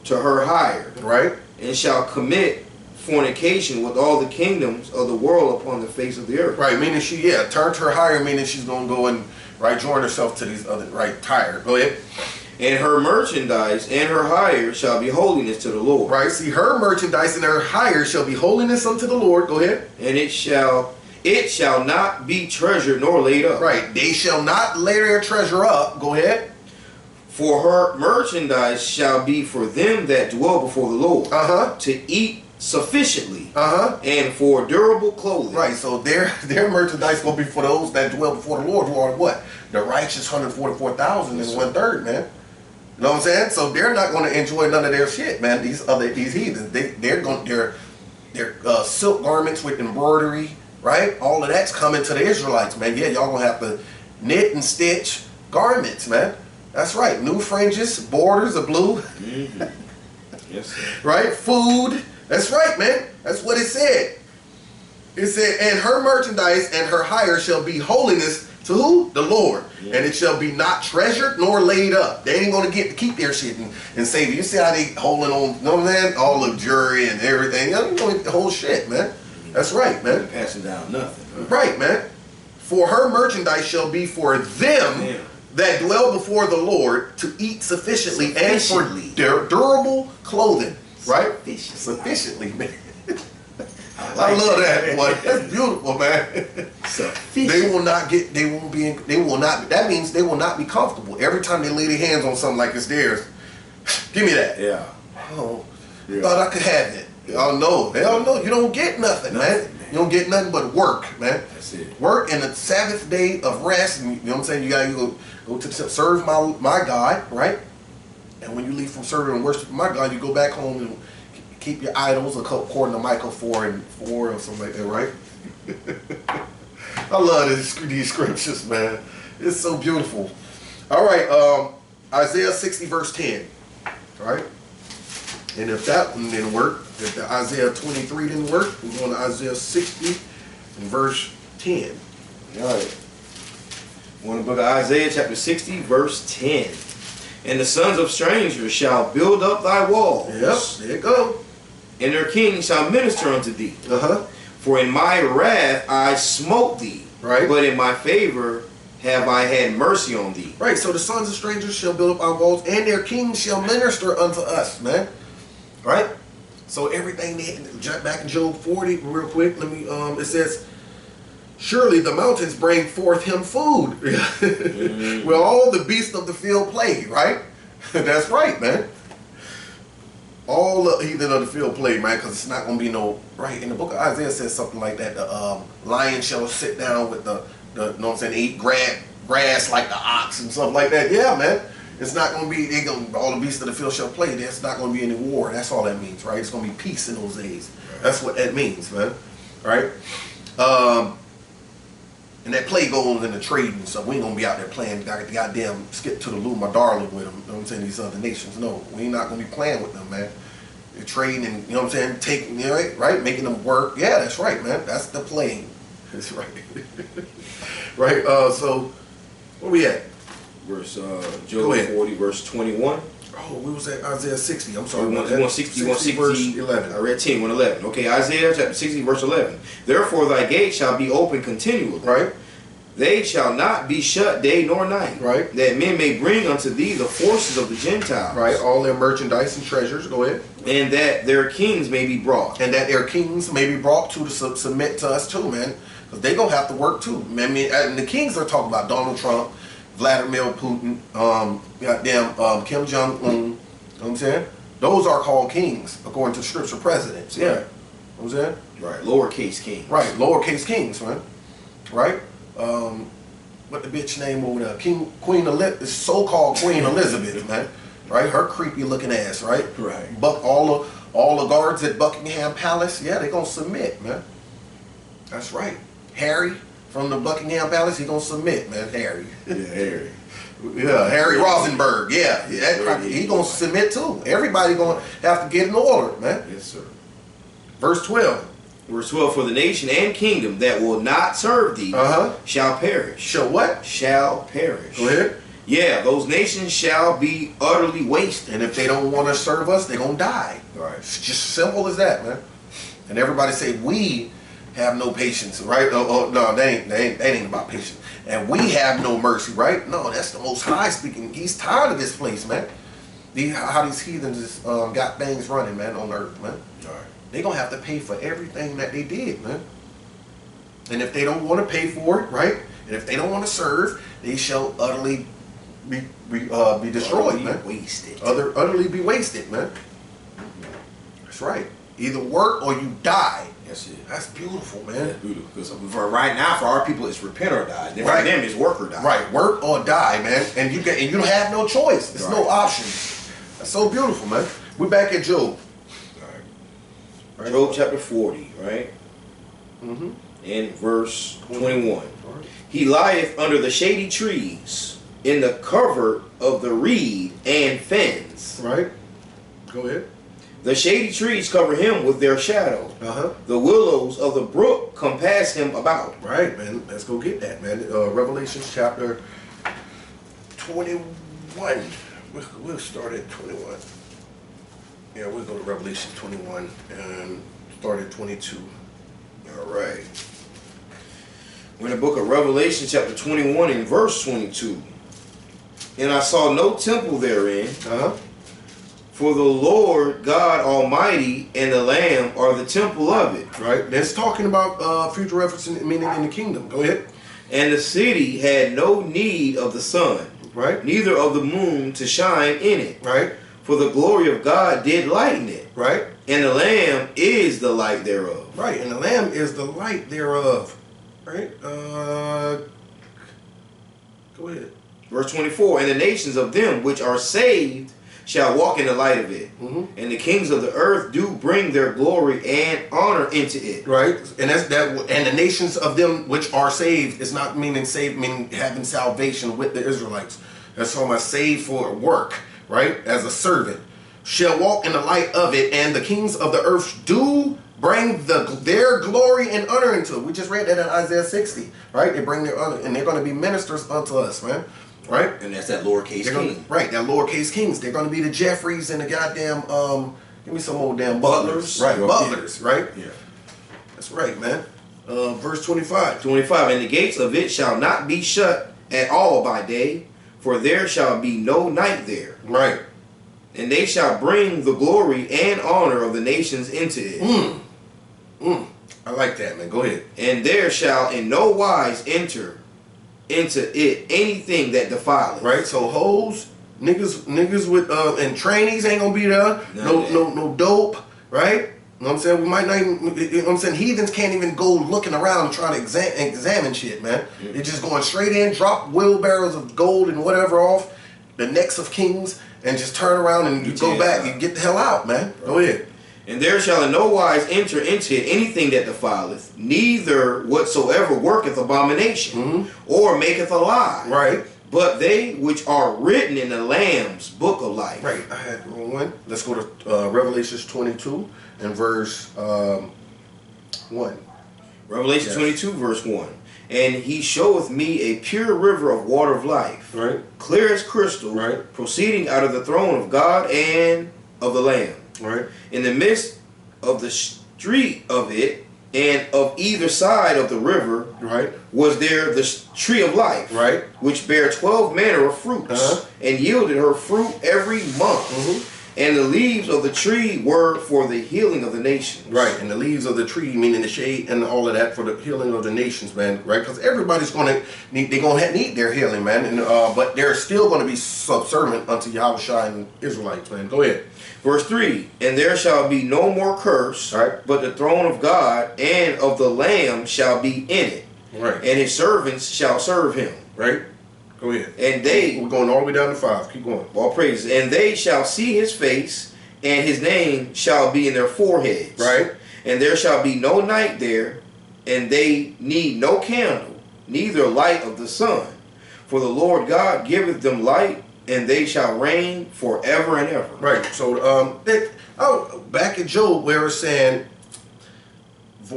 S1: to her hire,
S2: right,
S1: and shall commit fornication with all the kingdoms of the world upon the face of the earth.
S2: Right, meaning she, turned to her hire, meaning she's going to go and, right, join herself to these other, right, Tyre. Go ahead.
S1: And her merchandise and her hire shall be holiness to the Lord.
S2: Right, see, her merchandise and her hire shall be holiness unto the Lord. Go ahead.
S1: And it shall not be treasured nor laid up.
S2: Right. They shall not lay their treasure up. Go ahead.
S1: For her merchandise shall be for them that dwell before the Lord. To eat sufficiently. And for durable clothing.
S2: Right. So their merchandise will be for those that dwell before the Lord, who are what? The righteous 144,000 and 1/3, man. You know what I'm saying? So they're not going to enjoy none of their shit, man. These heathens, their silk garments with embroidery. Right? All of that's coming to the Israelites, man. Yeah, y'all gonna have to knit and stitch garments, man. That's right. New fringes, borders of blue.
S1: Yes, sir.
S2: Right? Food. That's right, man. That's what it said. It said, and her merchandise and her hire shall be holiness to who? The Lord. And it shall be not treasured nor laid up. They ain't gonna get to keep their shit and save it. You see how they holding on, you know what I'm saying? All the jewelry and everything. You know, the whole shit, man. That's right, man.
S1: Passing down nothing.
S2: Right, man. For her merchandise shall be for them that dwell before the Lord to eat sufficiently and for durable clothing. Right? Sufficiently, man. I love that one. That's beautiful, man. They will not get. They won't be. They will not. That means they will not be comfortable. Every time they lay their hands on something like it's theirs, give me that.
S1: Yeah.
S2: Oh, thought I could have it. Y'all know. Hell no. You don't get nothing, man. You don't get nothing but work, man.
S1: That's it.
S2: Work and the Sabbath day of rest. And, you know what I'm saying? You gotta go to serve my God, right? And when you leave from serving and worship my God, you go back home and keep your idols according to Micah 4:4 or something like that, right? I love these scriptures, man. It's so beautiful. All right, Isaiah 60 verse 10. All right. And if that one didn't work, if the Isaiah 23 didn't work, we're going to Isaiah 60 and verse 10.
S1: All right. We're in the book of Isaiah chapter 60 verse 10. And the sons of strangers shall build up thy walls.
S2: Yep, there you go.
S1: And their kings shall minister unto thee. For in my wrath I smote thee.
S2: Right.
S1: But in my favor have I had mercy on thee.
S2: Right, so the sons of strangers shall build up our walls, and their kings shall minister unto us, man. Right? So everything back in Job 40, real quick, let me it says, surely the mountains bring forth him food. Where all the beasts of the field play, right? That's right, man. All the heathen of the field play, man, because it's not gonna be no right. In the book of Isaiah says something like that. The lion shall sit down with the you know what I'm saying, eat grass like the ox and stuff like that. Yeah, man. It's not going to be, all the beasts of the field shall play. There's not going to be any war. That's all that means, right? It's going to be peace in those days. That's what that means, man. Right? And that play goes in the trade and stuff. We ain't going to be out there playing goddamn skip to the loo, my darling, with them. You know what I'm saying? These other nations. No, we ain't not going to be playing with them, man. They're trading and, you know what I'm saying, taking, right? Making them work. Yeah, that's right, man. That's the playing. That's right. Right? So, where we at?
S1: Job 40 verse 21.
S2: Oh, we was at Isaiah 60. I'm sorry.
S1: You want 60,
S2: verse 11.
S1: I read 10, 11. Okay, Isaiah chapter 60, verse 11. Therefore thy gate shall be open continually.
S2: Right.
S1: They shall not be shut day nor night.
S2: Right.
S1: That men may bring unto thee the forces of the Gentiles.
S2: Right. All their merchandise and treasures. Go ahead.
S1: And that their kings may be brought.
S2: And that their kings may be brought to submit to us too, man. Because they going to have to work too. I mean, and the kings are talking about Donald Trump, Vladimir Putin, Kim Jong-un. You know what I'm saying? Those are called kings, according to scripture, presidents. Yeah.
S1: Right.
S2: You know what I'm saying?
S1: Right. Lowercase kings.
S2: Right. Lowercase kings, man. Right? What the bitch name over there? Queen Elizabeth, so-called Queen Elizabeth, man. Right? Her creepy looking ass, right?
S1: Right.
S2: All the guards at Buckingham Palace, yeah, they gonna submit, man. That's right. Harry from the Buckingham Palace, he gonna submit, man. Harry.
S1: Yeah, Harry.
S2: Yeah, Harry Rosenberg. Yeah, he gonna submit too. Everybody gonna have to get in order, man.
S1: Yes, sir.
S2: Verse 12.
S1: Verse 12, for the nation and kingdom that will not serve thee shall perish.
S2: Shall what?
S1: Shall perish.
S2: Go ahead.
S1: Yeah, those nations shall be utterly wasted.
S2: And if they don't want to serve us, they're gonna die.
S1: Right.
S2: It's just simple as that, man. And everybody say we have no patience, right? No, that ain't about patience. And we have no mercy, right? No, that's the Most High speaking. He's tired of this place, man. How these heathens just got things running, man, on earth, man.
S1: All right.
S2: They're going to have to pay for everything that they did, man. And if they don't want to pay for it, right? And if they don't want to serve, they shall utterly be destroyed, man.
S1: Wasted.
S2: Utterly be wasted, man. That's right. Either work or you die.
S1: That's it.
S2: That's beautiful, man.
S1: That's beautiful. Because for right now, for our people, it's repent or die. And
S2: Right.
S1: for them, it's work or die.
S2: Right. Work or die, man. And you don't have no choice. There's no
S1: Right.
S2: options. That's so beautiful, man. We're back at Job.
S1: Right. Job chapter 40, right?
S2: Mm-hmm.
S1: In verse 21.
S2: Right.
S1: He lieth under the shady trees, in the cover of the reed and fens.
S2: Right. Go ahead.
S1: The shady trees cover him with their shadow. The willows of the brook compass him about.
S2: Right, man. Let's go get that, man. Revelation chapter 21. We'll start at 21. Yeah, we'll go to Revelation 21 and start at 22.
S1: All right. We're in the book of Revelation chapter 21 and verse 22. And I saw no temple therein, for the Lord God Almighty and the Lamb are the temple of it.
S2: Right. That's talking about future reference, meaning in the kingdom. Go ahead.
S1: And the city had no need of the sun,
S2: Right.
S1: neither of the moon to shine in it.
S2: Right.
S1: For the glory of God did lighten it.
S2: Right.
S1: And the Lamb is the light thereof.
S2: Right. And the Lamb is the light thereof. Right. Go ahead.
S1: Verse 24, and the nations of them which are saved shall walk in the light of it. And the kings of the earth do bring their glory and honor into it.
S2: Right. And that's that. And the nations of them which are saved is not meaning saved, meaning having salvation with the Israelites. That's talking about saved for work, right? As a servant. Shall walk in the light of it, and the kings of the earth do bring their glory and honor into it. We just read that in Isaiah 60, right? They bring their honor, and they're going to be ministers unto us, man. Right?
S1: And that's that lowercase king.
S2: Right, that lowercase kings. They're going to be the Jeffries and the goddamn, give me some old damn butlers. Right, butlers, right?
S1: Yeah.
S2: That's right, man. Verse 25.
S1: 25, and the gates of it shall not be shut at all by day, for there shall be no night there.
S2: Right.
S1: And they shall bring the glory and honor of the nations into it.
S2: I like that, man. Go ahead.
S1: And there shall in no wise enter into it anything that defileth.
S2: Right, so hoes, niggas with and trainees ain't gonna be there. No dope, right? You know what I'm saying? We might not even, you know what I'm saying? Heathens can't even go looking around trying to examine shit, man. They're just going straight in, drop wheelbarrows of gold and whatever off the necks of kings, and just turn around and you go back and get the hell out, man. Right. Go ahead.
S1: And there shall in no wise enter into it anything that defileth, neither whatsoever worketh abomination, or maketh a lie.
S2: Right.
S1: But they which are written in the Lamb's book of life.
S2: Right. I had the wrong one. Let's go to Revelations 22 and verse 1.
S1: Revelation 22 verse 1. And he showeth me a pure river of water of life,
S2: Right.
S1: clear as crystal,
S2: Right.
S1: proceeding out of the throne of God and of the Lamb.
S2: Right.
S1: In the midst of the street of it, and of either side of the river,
S2: Right.
S1: was there the tree of life,
S2: Right.
S1: which bare 12 manner of fruits, and yielded her fruit every month. And the leaves of the tree were for the healing of the nations.
S2: Right, and the leaves of the tree, meaning the shade and all of that, for the healing of the nations, man. Right, because everybody's gonna need, need their healing, man. And but they're still gonna be subservient unto Yahushua and Israelites, man. Go ahead.
S1: Verse 3, and there shall be no more curse,
S2: Right.
S1: but the throne of God and of the Lamb shall be in it,
S2: Right.
S1: and his servants shall serve him.
S2: Right. Go ahead.
S1: And they,
S2: we're going all the way down to 5. Keep going.
S1: all praises, and they shall see his face, and his name shall be in their foreheads.
S2: Right.
S1: And there shall be no night there, and they need no candle, neither light of the sun. For the Lord God giveth them light, and they shall reign forever and ever.
S2: Right. So back at Job, where it's saying,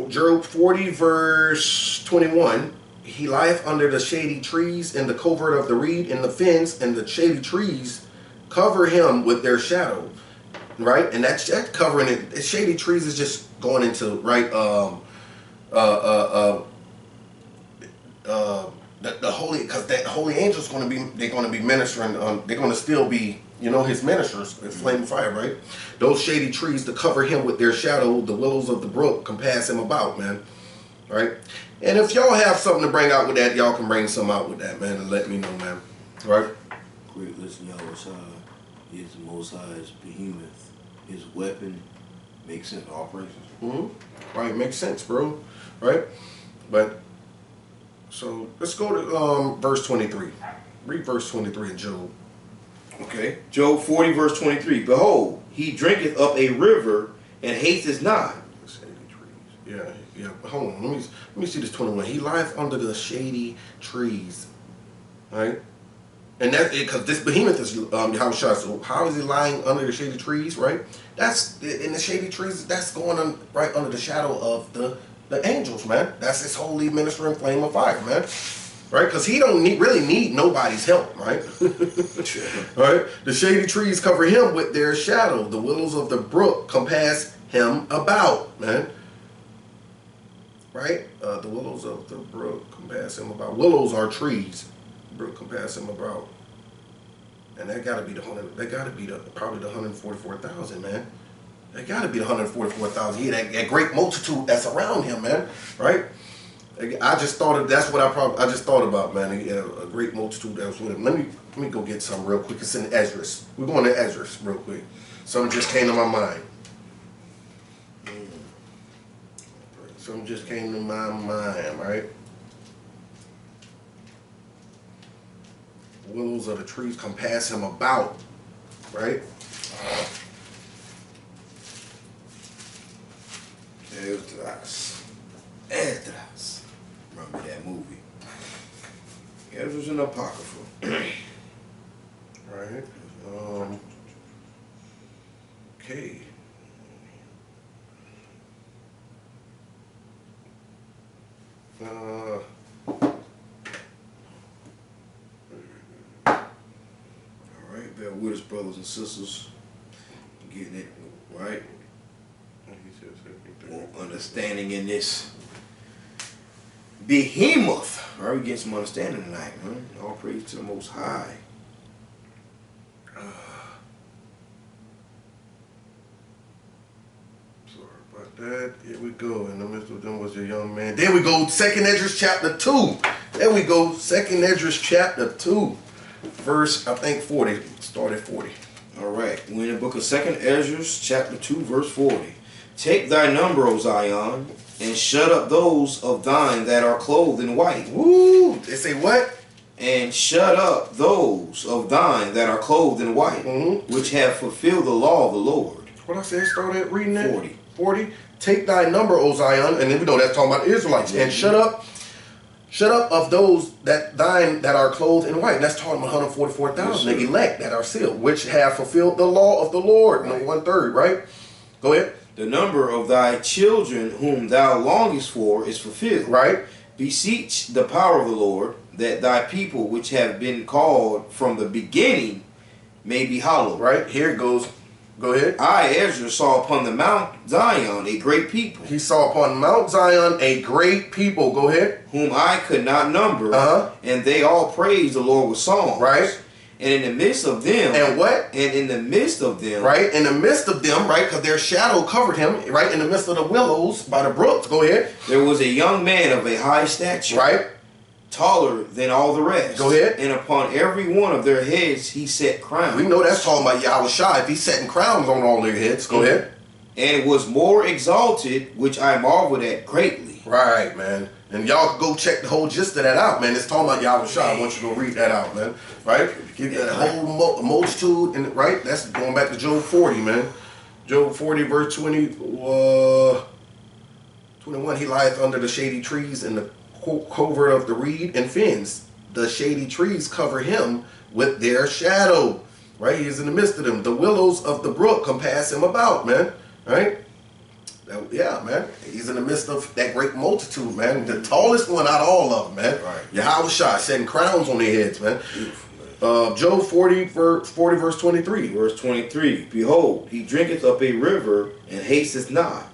S2: Job 40 verse 21, he lieth under the shady trees in the covert of the reed in the fence, and the shady trees cover him with their shadow. Right, and that's covering it. The shady trees is just going into the holy, because that holy angel's going to be, they're going to be ministering. They're going to still be, his ministers with flame of fire. Right, those shady trees to cover him with their shadow. The willows of the brook compass him about, man. Right, and if y'all have something to bring out with that, y'all can bring some out with that, man, and let me know, man. Right.
S3: Great, listen, Yahushua is the Most High's behemoth. His weapon makes sense. All praises.
S2: Right, makes sense, bro. Right, but so let's go to verse 23. Read verse 23 in Job.
S1: Okay. Job 40 verse 23. Behold, he drinketh up a river and hasteth not.
S2: Shady trees. Yeah. Hold on. Let me see this 21. He lieth under the shady trees. Right. And that's because this behemoth is Yahushua. So how is he lying under the shady trees, right? That's in the shady trees. That's going on right under the shadow of the angels, man. That's his holy ministering flame of fire, man. Right? Because he don't really need nobody's help, right? Right? The shady trees cover him with their shadow. The willows of the brook compass him about, man. Right? The willows of the brook compass him about. Willows are trees. Brook compass him about, and that gotta be probably the 144,000, man. That gotta be the 144,000. Yeah, that great multitude that's around him, man. Right? I just thought that's what I just thought about, man. A great multitude that was with him. Let me go get some real quick. It's in Esdras. We're going to Esdras real quick. Something just came to my mind. Something just came to my mind, right? Willows of the trees compass him about, right?
S1: Esdras. Remember that movie? It was an apocryphal.
S2: Right. Okay.
S1: Alright, bear with us, brothers and sisters. Getting it right. More understanding in this behemoth. Alright, we getting some understanding tonight, man. All praise to the Most High.
S2: Sorry about that. Here we go. In the midst of them was a young man. There we go. 2nd Esdras chapter 2. There we go. 2nd Esdras chapter 2. Verse, I think 40. Start at 40.
S1: Alright, we're in the book of 2nd Esdras chapter 2 verse 40. Take thy number, O Zion, and shut up those of thine that are clothed in white.
S2: Woo! They say what?
S1: And shut up those of thine that are clothed in white, which have fulfilled the law of the Lord.
S2: What I said, start at reading that?
S1: 40.
S2: 40. Take thy number, O Zion, and then we know that's talking about the Israelites. And shut up of those that are clothed in white. And that's talking about 144,000, the elect that are sealed, which have fulfilled the law of the Lord. Right. 1/3, right? Go ahead.
S1: The number of thy children whom thou longest for is fulfilled.
S2: Right.
S1: Beseech the power of the Lord, that thy people which have been called from the beginning may be hallowed.
S2: Right, here it goes. Go ahead.
S1: I, Ezra, saw upon the Mount Zion a great people,
S2: He saw upon Mount Zion a great people. Go ahead.
S1: whom I could not number, and they all praised the Lord with songs.
S2: Right.
S1: And in the midst of them,
S2: And what?
S1: And in the midst of them,
S2: Right, in the midst of them, right, because their shadow covered him, right, in the midst of the willows by the brooks. Go ahead.
S1: there was a young man of a high stature,
S2: Right.
S1: taller than all the rest.
S2: Go ahead.
S1: And upon every one of their heads he set crowns.
S2: We know that's talking about Yahweh Shai. If he's setting crowns on all their heads. Go ahead.
S1: And was more exalted, which I marveled at greatly.
S2: Right, man. And y'all can go check the whole gist of that out, man. It's talking about Yahweh Shai. I want you to go read that out, man. Right? Give that whole multitude, and right? That's going back to Job 40, man. Job 40, verse 21. He lieth under the shady trees in the covert of the reed and fens. The shady trees cover him with their shadow. Right? He is in the midst of them. The willows of the brook compass him about, man. Right? Yeah, man. He's in the midst of that great multitude, man. The tallest one out of all of them, man.
S1: Right.
S2: Yahweh Shai setting crowns on their heads, man. Job 40, verse 23.
S1: Verse 23. Behold, he drinketh up a river and hasteth not.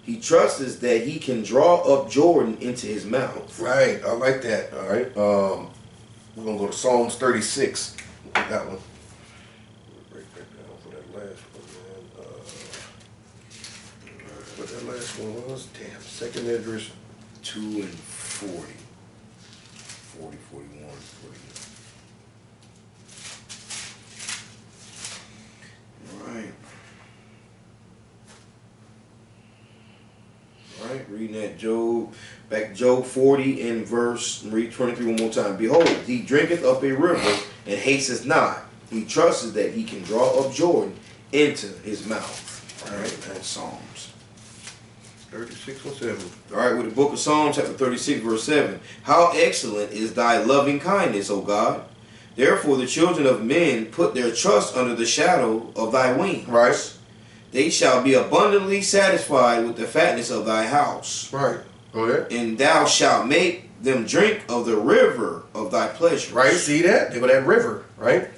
S1: He trusteth that he can draw up Jordan into his mouth.
S2: Right. I like that. All right. We're going to go to Psalms 36. That one. Break that down for that last one, man. What that last one was? Damn. Second Esdras
S1: 2 and 40. 40, 41, 40. Right. Right. Reading that Job. Back Job 40 and verse, read 23 one more time. Behold, he drinketh up a river and hasteth not. He trusteth that he can draw up Jordan into his mouth. All right, that's Psalms
S2: 36 or 7.
S1: All right, with the book of Psalms, chapter 36, verse 7. How excellent is thy loving kindness, O God! Therefore the children of men put their trust under the shadow of thy wings.
S2: Right.
S1: They shall be abundantly satisfied with the fatness of thy house.
S2: Right. Go ahead.
S1: And thou shalt make them drink of the river of thy pleasure.
S2: Right, see that? They go that river, right?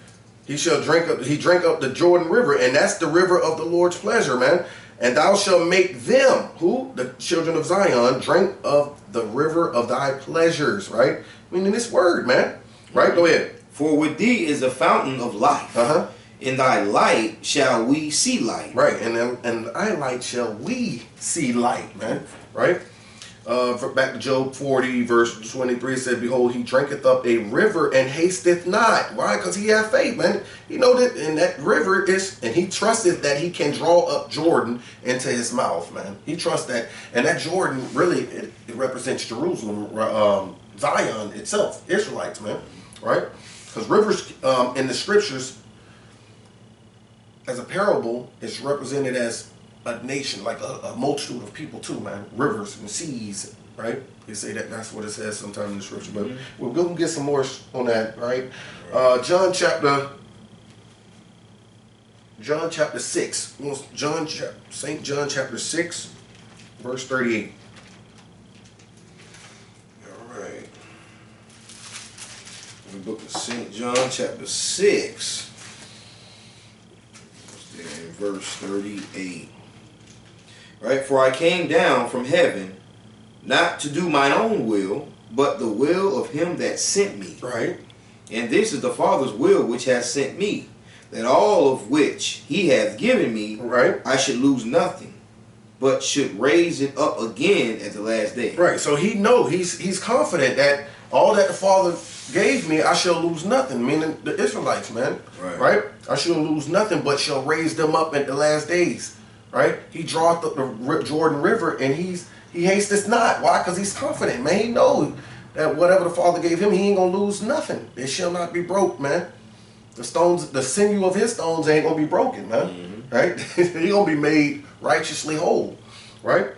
S2: He drank up the Jordan River, and that's the river of the Lord's pleasure, man. And thou shalt make them, who? The children of Zion, drink of the river of thy pleasures, right? Meaning this word, man. Right? Go ahead.
S1: For with thee is a fountain of life. In thy light shall we see light.
S2: Right, and thy light shall we see light, man. Right? Back to Job 40, verse 23, it said, behold, he drinketh up a river and hasteth not. Why? Because he had faith, man. He know that in that river is, and he trusted that he can draw up Jordan into his mouth, man. He trusts that. And that Jordan, really, it represents Jerusalem, Zion itself, Israelites, man. Right? Because rivers in the scriptures, as a parable, is represented as a nation, like a multitude of people too, man. Rivers and seas, right? They say that's what it says sometime in the scripture. But we'll go and get some more on that, right? John chapter 6. St. John chapter 6, verse 38.
S1: All right. The book of St. John chapter 6. There in verse 38. Right, for I came down from heaven, not to do mine own will, but the will of him that sent me.
S2: Right.
S1: And this is the Father's will which has sent me, that all of which he hath given me,
S2: right,
S1: I should lose nothing, but should raise it up again at the last day.
S2: Right. So he's confident that all that the Father gave me, I shall lose nothing. Meaning the Israelites, man. Right. I shall lose nothing, but shall raise them up at the last days. Right? He draweth up the Jordan River, and he hasteth not. Why? Because he's confident, man. He knows that whatever the Father gave him, he ain't gonna lose nothing. It shall not be broke, man. The stones, the sinew of his stones ain't gonna be broken, man. Right? He gonna be made righteously whole. Right?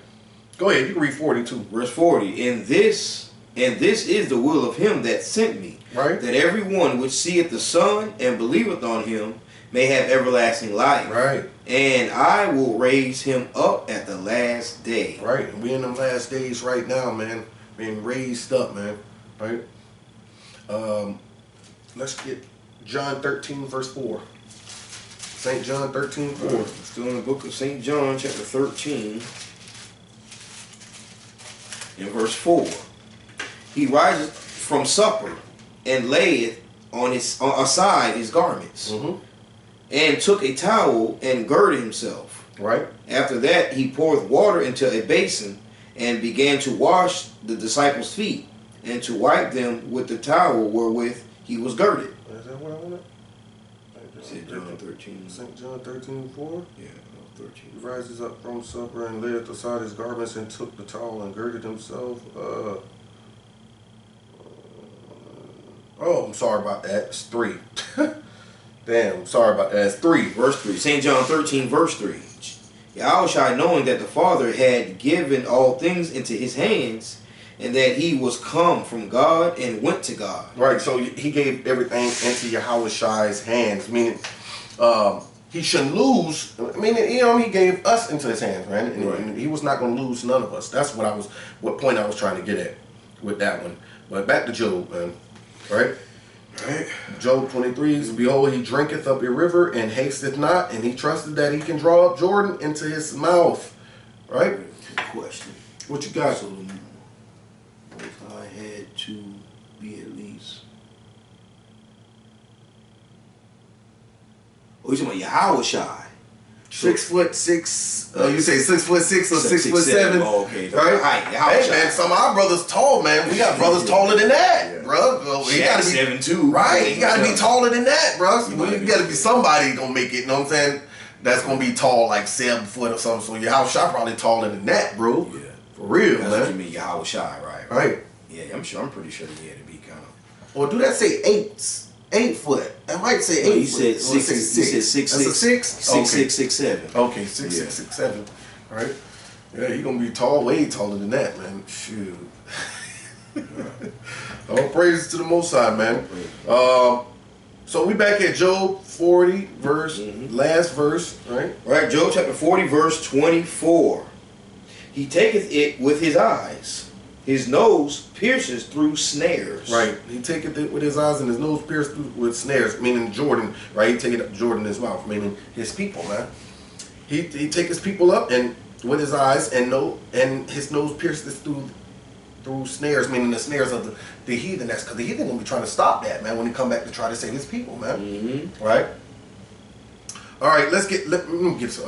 S2: Go ahead, you can read 42.
S1: Verse 40. And this is the will of him that sent me,
S2: right,
S1: that everyone which seeth the Son and believeth on him may have everlasting life.
S2: Right.
S1: And I will raise him up at the last day.
S2: Right. And we in them last days right now, man. being raised up, man. Right? Let's get John 13, verse 4. St. John 13, 4.
S1: Right. Still in the book of St. John, chapter 13, in verse 4. He rises from supper and layeth aside his garments, and took a towel and girded himself.
S2: Right.
S1: After that, he poured water into a basin and began to wash the disciples' feet and to wipe them with the towel wherewith he was girded.
S2: Is that what I wanted?
S1: St. John 13.
S2: St. John 13, 4.
S1: Yeah, 13.
S2: He rises up from supper and layeth aside his garments and took the towel and girded himself. Oh, I'm sorry about that. It's 3. Damn, sorry about that. It's 3.
S1: Verse 3. St. John 13, verse 3. Yahushua, knowing that the Father had given all things into his hands, and that he was come from God and went to God.
S2: Right, so he gave everything into Yahushua's hands, meaning he shouldn't lose. Meaning, he gave us into his hands, man, and he was not going to lose none of us. That's what point I was trying to get at with that one. But back to Job, man. Right? Job 23, behold, he drinketh up a river and hasteth not, and he trusted that he can draw up Jordan into his mouth. Right?
S3: Question.
S2: What you got?
S3: So the Most High had to be at least.
S1: Oh, you talking about Yahushua?
S2: 6'6". You say 6'6" or 6'7"?
S1: Oh, okay.
S2: Right? Hey man, some of our brothers tall, man. We got brothers taller than that, bro. You gotta be
S1: 7'2".
S2: right. You gotta be taller than that, bro. You gotta be somebody gonna make it. You know what I'm saying? That's gonna be tall like 7 foot or something. So your house shot probably taller than that, bro.
S1: Yeah,
S2: for real,
S1: that's
S2: man.
S1: what you mean, Yahushua, right?
S2: Right.
S1: Yeah, I'm pretty sure he had to be kind of.
S2: Or do that say 8 foot? I might say 8
S1: He
S2: foot.
S1: said 6. He said 6.
S2: That's a 6.
S1: 6'7".
S2: Okay, 6'7". Right. Yeah, he gonna be tall, way taller than that, man. Shoot. All praises to the Most High, man. So we back at Job 40 verse, last verse, right?
S1: Right, Job chapter 40 verse 24. He taketh it with his eyes. His nose pierces through snares.
S2: Right. He taketh it with his eyes and his nose pierced through with snares, meaning Jordan, right? He take it Jordan in his mouth, meaning his people, man. He take his people up and with his eyes and his nose pierces through snares, meaning the snares of the heathen. That's because the heathen gonna be trying to stop that, man, when he come back to try to save his people, man. Right? All right, let me get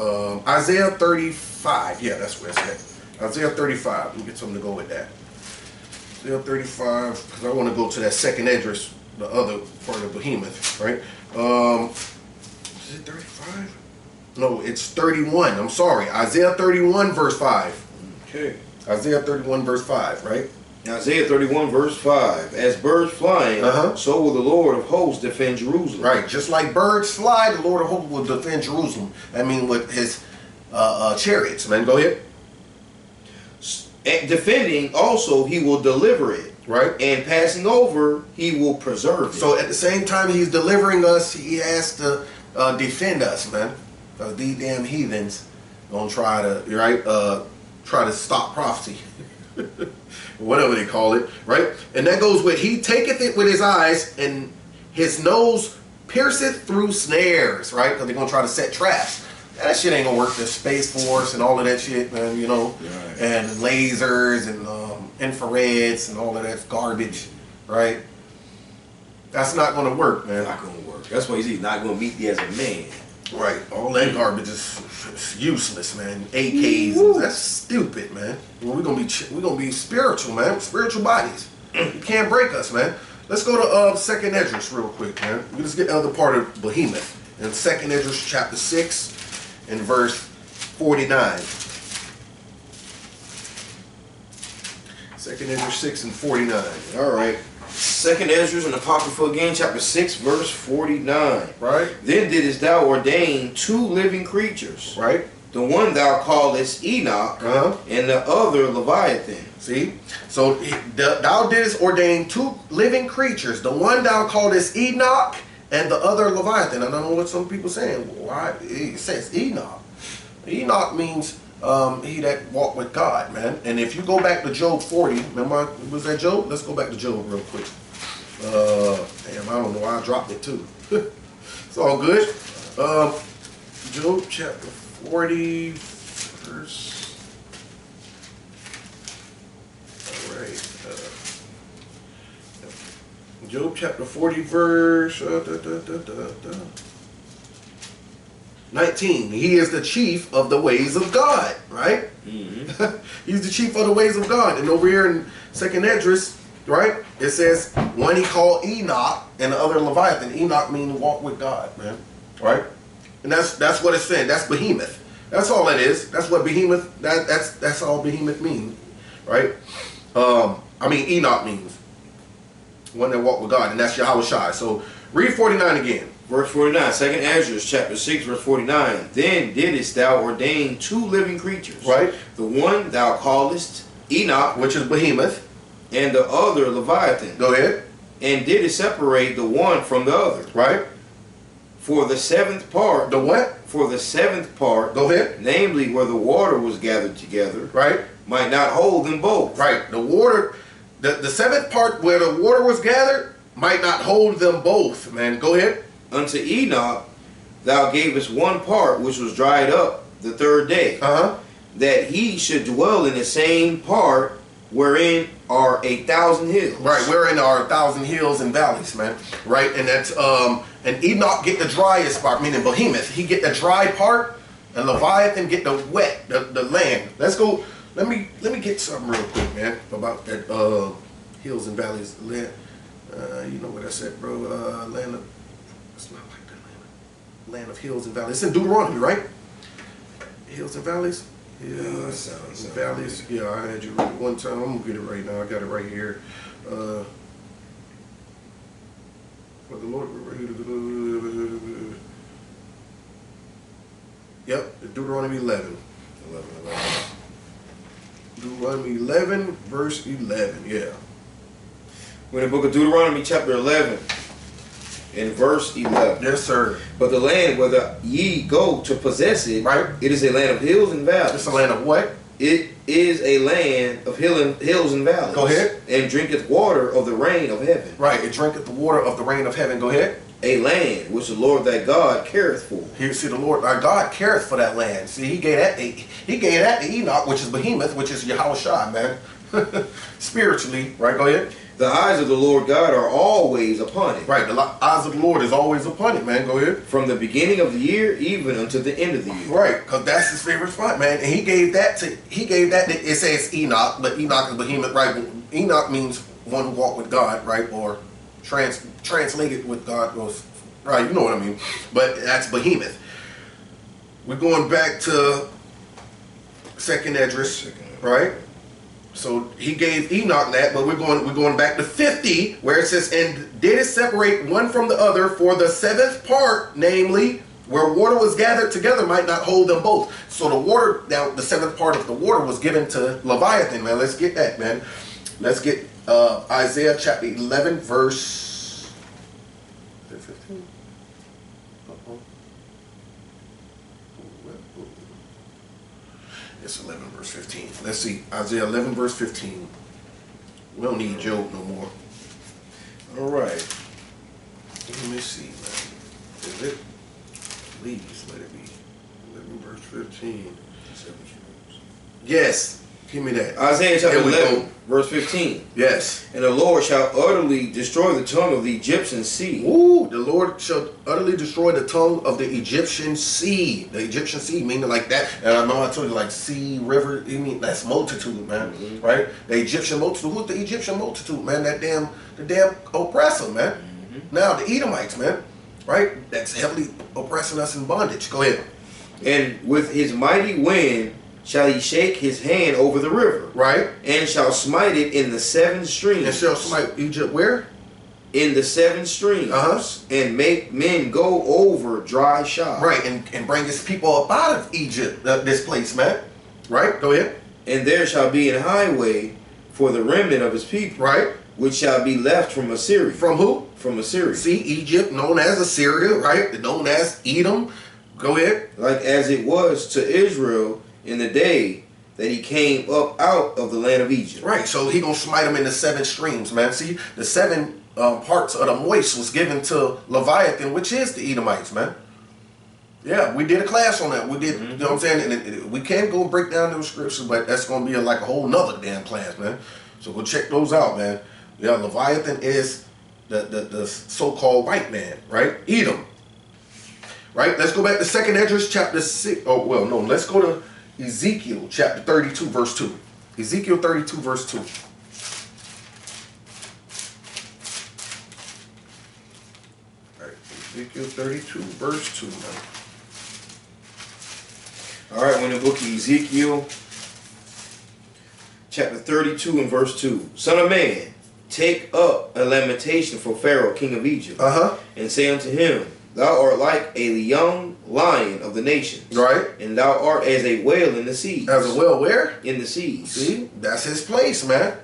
S2: Isaiah 35. Yeah, that's where it's at. Isaiah 35. Let me get something to go with that. Isaiah 35, because I want to go to that second address, the other part of Behemoth, right? Is it 35? No, it's 31. I'm sorry. Isaiah 31, verse 5.
S1: Okay.
S2: Isaiah 31, verse 5, right?
S1: Isaiah 31 verse 5. As birds flying, so will the Lord of hosts defend Jerusalem.
S2: Right. Just like birds fly, the Lord of hosts will defend Jerusalem. I mean, with his chariots, man. Go ahead.
S1: And defending also, he will deliver it.
S2: Right.
S1: And passing over, he will preserve it.
S2: So at the same time he's delivering us, he has to defend us, man. Because these damn heathens gonna try to stop prophecy. Whatever they call it, right? And that goes with he taketh it with his eyes and his nose pierceth through snares, right? Because they're gonna try to set traps. That shit ain't gonna work. The Space Force and all of that shit, man, and lasers and infrareds and all of that garbage, right? That's not gonna work, man.
S1: Not gonna work. That's why he's not gonna meet thee as a man.
S2: Right. All that garbage is useless, man. AKs, that's stupid, man. Well, we're gonna be spiritual, man. Spiritual bodies. You can't break us, man. Let's go to second Esdras real quick, man. We just get the other part of Behemoth. In second Esdras chapter 6 and verse 49. Second Esdras 6 and 49.
S1: All right. Second Esdras and Apocrypha again, chapter 6, verse 49.
S2: Right.
S1: Then didst thou ordain 2 living creatures.
S2: Right.
S1: The one thou callest Enoch, and the other Leviathan.
S2: See? So thou didst ordain 2 living creatures. The one thou callest Enoch, and the other Leviathan. I don't know what some people saying. Why? It says Enoch. Enoch means he that walked with God, man. And if you go back to Job 40, remember, was that Job? Let's go back to Job real quick. Damn, I don't know why I dropped it too. It's all good. Job chapter 40, verse. All right. Job chapter 40, verse 19. He is the chief of the ways of God, right? Mm-hmm. He's the chief of the ways of God. And over here in 2nd Esdras, right, it says one he called Enoch and the other Leviathan. Enoch means walk with God, man, right? And that's what it's saying. That's behemoth. That's all that is. That's what behemoth. That's all behemoth means, right? I mean Enoch means one that walked with God, and that's Yahweh Shai. So read 49 again.
S1: Verse 49, 2nd Esdras, chapter 6, verse 49. Then didst thou ordain 2 living creatures.
S2: Right.
S1: The one thou callest Enoch,
S2: which is behemoth,
S1: and the other Leviathan.
S2: Go ahead.
S1: And didst separate the one from the other.
S2: Right.
S1: For the 7th part.
S2: The what?
S1: For the 7th part.
S2: Go ahead.
S1: Namely, where the water was gathered together.
S2: Right.
S1: Might not hold them both.
S2: Right. The water, the 7th part where the water was gathered might not hold them both, man. Go ahead.
S1: Unto Enoch thou gavest 1 part which was dried up the 3rd day, that he should dwell in the same part wherein are 1,000 hills.
S2: Right, wherein are 1,000 hills and valleys, man. Right, and that's and Enoch get the driest part, meaning behemoth. He get the dry part, and Leviathan get the wet, the land. Let's go. Let me get something real quick, man, about that hills and valleys land. You know what I said, bro? Land of. It's not like the land of hills and valleys. It's in Deuteronomy, right? Hills and valleys? Hills and valleys. Yeah, I had you read it one time. I'm going to get it right now. I got it right here. For the Lord. Yep, Deuteronomy 11. 11. Deuteronomy 11, verse 11. Yeah.
S1: We're in the book of Deuteronomy, chapter 11. In verse 11.
S2: Yes, sir.
S1: But the land whither ye go to possess it,
S2: right?
S1: It is a land of hills and valleys.
S2: It's a land of what?
S1: It is a land of hills and valleys.
S2: Go ahead.
S1: And drinketh water of the rain of heaven.
S2: Right. It drinketh the water of the rain of heaven. Go ahead.
S1: A land which the Lord thy God careth for.
S2: Here, see, the Lord our God careth for that land. See, he gave that to Enoch, which is behemoth, which is Yahweh Shai, man. Spiritually, right? Go ahead.
S1: The eyes of the Lord God are always upon it.
S2: Right, the eyes of the Lord is always upon it, man. Go ahead.
S1: From the beginning of the year even unto the end of the year.
S2: Right, because that's his favorite spot, man. And he gave that to, it says Enoch, but Enoch is behemoth, right? Enoch means one who walked with God, right? Or translated with God, right? You know what I mean. But that's behemoth. We're going back to 2nd Esdras, right? So he gave Enoch that, but we're going back to 50, where it says, and did it separate one from the other for the 7th part, namely, where water was gathered together might not hold them both. So the water, now the 7th part of the water was given to Leviathan, man. Let's get that, man. Let's get Isaiah chapter 11, verse 15. It's 11 verse 15. Let's see. Isaiah 11 verse 15. We don't need Job no more.
S1: All right.
S2: Let me see, man. Is it? Please let it be. 11 verse 15. Yes. Give me that.
S1: Isaiah chapter 11, verse 15.
S2: Yes.
S1: And the Lord shall utterly destroy the tongue of the Egyptian sea.
S2: Ooh, the Lord shall utterly destroy the tongue of the Egyptian sea. The Egyptian sea, meaning like that. And I know I told you, like sea, river, I mean, that's multitude, man. Mm-hmm. Right? The Egyptian multitude. Who's the Egyptian multitude, man? The damn oppressor, man. Mm-hmm. Now, the Edomites, man. Right? That's heavily oppressing us in bondage. Go ahead.
S1: And with his mighty wind shall he shake his hand over the river.
S2: Right.
S1: And shall smite it in the 7 streams.
S2: And shall smite Egypt where?
S1: In the 7 streams. And make men go over dry shod.
S2: Right. And bring his people up out of Egypt, this place, man. Right. Go ahead.
S1: And there shall be an highway for the remnant of his people.
S2: Right.
S1: Which shall be left from Assyria.
S2: From who?
S1: From Assyria.
S2: See, Egypt, known as Assyria, right? Known as Edom. Go ahead.
S1: Like as it was to Israel in the day that he came up out of the land of Egypt.
S2: Right, so he gonna smite them in the 7 streams, man. See, the 7 parts of the moist was given to Leviathan, which is the Edomites, man. Yeah, we did a class on that. We did, you know what I'm saying? And we can't go break down those scriptures, but that's gonna be like a whole nother damn class, man. So go check those out, man. Yeah, Leviathan is the so-called white man, right? Edom. Right? Let's go back to 2nd Esdras chapter 6. Oh, well, no, let's go to Ezekiel chapter 32, verse 2. Ezekiel 32, verse 2. All right, Ezekiel 32, verse 2, man.
S1: All right, we're in the book of Ezekiel, chapter 32 and verse 2. Son of man, take up a lamentation for Pharaoh, king of Egypt, and say unto him, Thou art like a young lion of the nations,
S2: right?
S1: And thou art as a whale in the seas.
S2: As a whale where?
S1: In the seas.
S2: See, that's his place, man.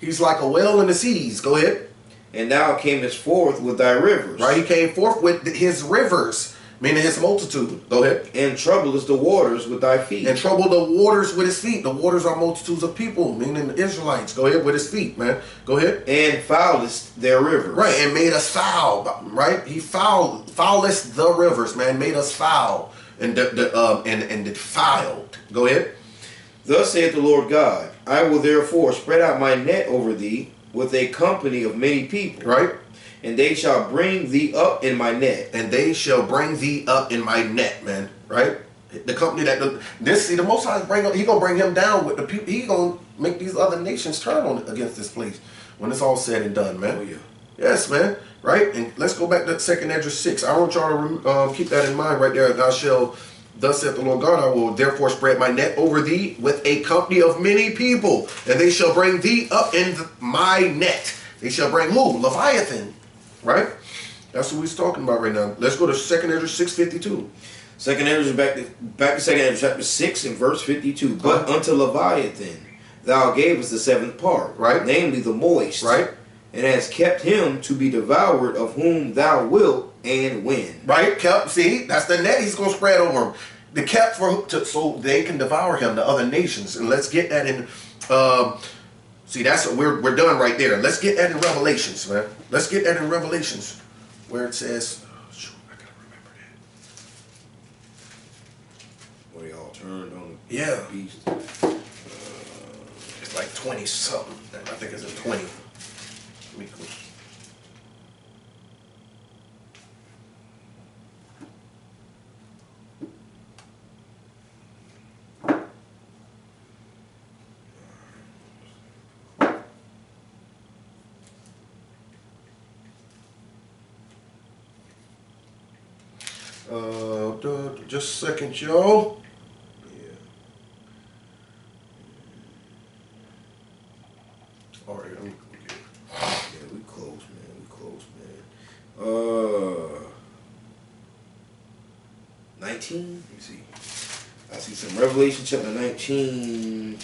S2: He's like a whale in the seas. Go ahead.
S1: And thou camest forth with thy rivers.
S2: Right, he came forth with his rivers, meaning his multitude. Go ahead.
S1: And troublest the waters with thy feet.
S2: And troubled the waters with his feet. The waters are multitudes of people, meaning the Israelites. Go ahead with his feet, man. Go ahead.
S1: And foulest their rivers.
S2: Right, and made us foul. Right, he foulest the rivers, man. Made us foul and defiled. Go ahead.
S1: Thus saith the Lord God, I will therefore spread out my net over thee with a company of many people.
S2: Right.
S1: And they shall bring thee up in my net.
S2: And they shall bring thee up in my net, man. Right? The company that the Most High he gonna bring him down with the people. He gonna make these other nations turn on against this place when it's all said and done, man.
S1: Oh yeah.
S2: Yes, man. Right? And let's go back to 2nd Esdras 6. I want y'all to keep that in mind right there. Thou shalt, thus saith the Lord God, I will therefore spread my net over thee with a company of many people, and they shall bring thee up in my net. They shall bring who? Leviathan. Right? That's what we're talking about right now. Let's go to 2nd Esdras 6:52.
S1: 2nd Esdras, back to 2nd Esdras chapter 6 and verse 52. But unto Leviathan thou gavest the 7th part,
S2: right?
S1: Namely the moist,
S2: right?
S1: And hast kept him to be devoured of whom thou wilt and when.
S2: Right? Kept. See, that's the net he's gonna spread over him. The kept so they can devour him, the other nations. And let's get that in. See, that's we're done right there. Let's get that in Revelations, man. Let's get that in Revelations, where it says, shoot, I gotta remember that.
S1: Where they all turned on the
S2: Yeah.
S1: beast.
S2: It's like 20 something. I think it's a 20. Let me go. Just a second, Joe.
S1: Yeah.
S2: All right, let me get it.
S1: Yeah, we close, man. We close, man. 19? Let me see. I see some Revelation chapter 19,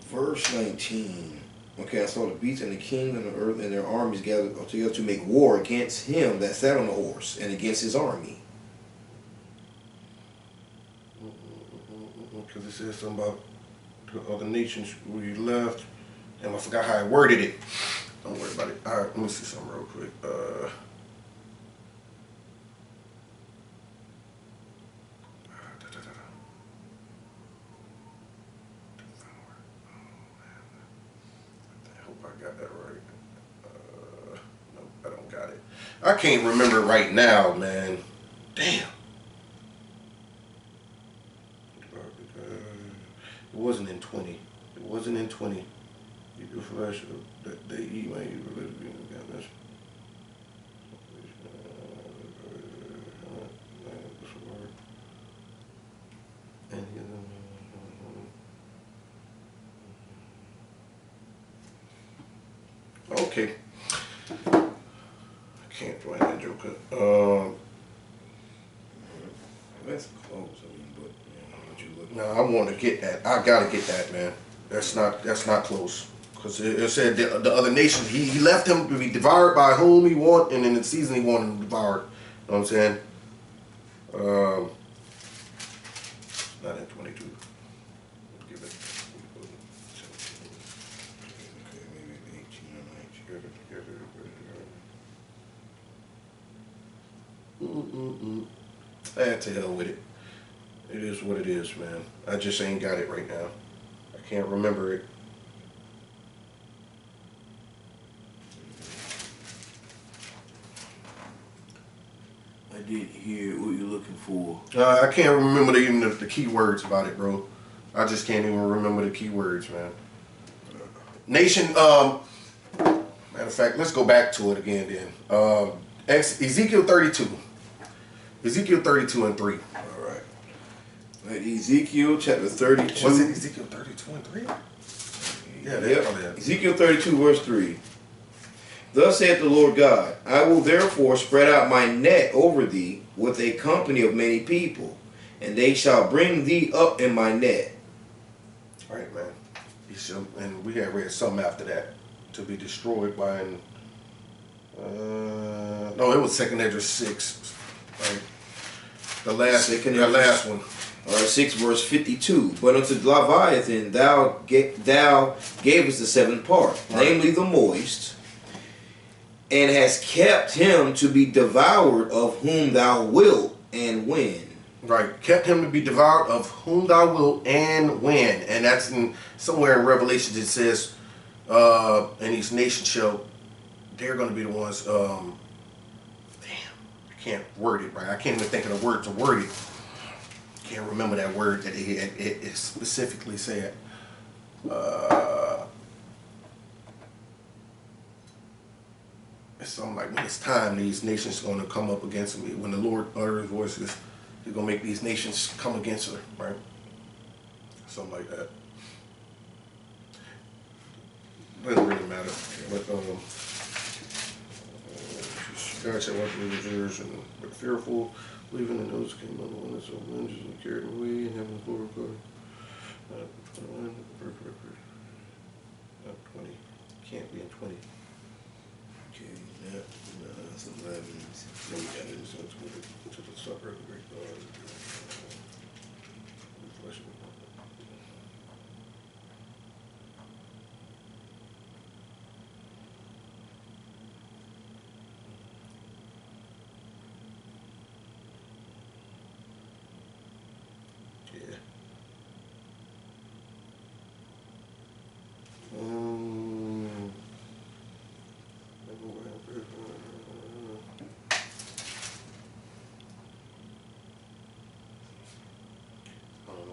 S1: verse 19. Okay, I saw the beasts and the king and the earth and their armies gathered together to make war against him that sat on the horse and against his army.
S2: Because it says something about the other nations we left. And I forgot how I worded it. Don't worry about it. All right, let me see something real quick. I hope I got that right. Nope, I don't got it. I can't remember right now, man. Damn. It wasn't in 20. It wasn't in 20. You do flesh that they eat when you really be in this. Okay. I can't find that joker.
S1: That's close, I mean, but what you looking
S2: No, I want to get that. I gotta get that, man. That's not close. Because it said the other nations, he left him to be devoured by whom he want, and in the season he wanted him devoured. You know what I'm saying? Not in 22. To hell with it. It is what it is, man. I just ain't got it right now. I can't remember it.
S3: I didn't hear what you're looking for.
S2: I can't remember even the key words about it, bro. I just can't even remember the key words, man. Nation, matter of fact, let's go back to it again then. Ezekiel 32. Ezekiel 32 and 3.
S1: All right. Right, Ezekiel chapter 32.
S2: Was it Ezekiel 32 and 3? Yeah,
S1: Yep. Ezekiel 32 verse 3. Thus saith the Lord God, I will therefore spread out my net over thee with a company of many people, and they shall bring thee up in my net.
S2: All right, man. And we had read something after that. To be destroyed by no, it was 2nd Esdras 6. Right. The last one.
S1: All right, 6 verse 52. But unto Leviathan thou gavest the seventh part, right, namely the moist, and hast kept him to be devoured of whom thou wilt and when.
S2: Right, kept him to be devoured of whom thou wilt and when. And that's somewhere in Revelation it says, and these nations they're going to be the ones, damn, I can't word it right. I can't even think of the word to word it. Can't remember that word that it specifically said. It's something like, when it's time, these nations are going to come up against me. When the Lord utters his voices, he's going to make these nations come against her, right? Something like that. Doesn't really matter. But God said, "Watch the visitors and but fearful, believing in those came on the one that so vengeance and carried away and having the glory of God." Not 20. Can't be in 20.
S1: Okay, that's 11.
S2: Then we got it. So it's good to the supper of the great God.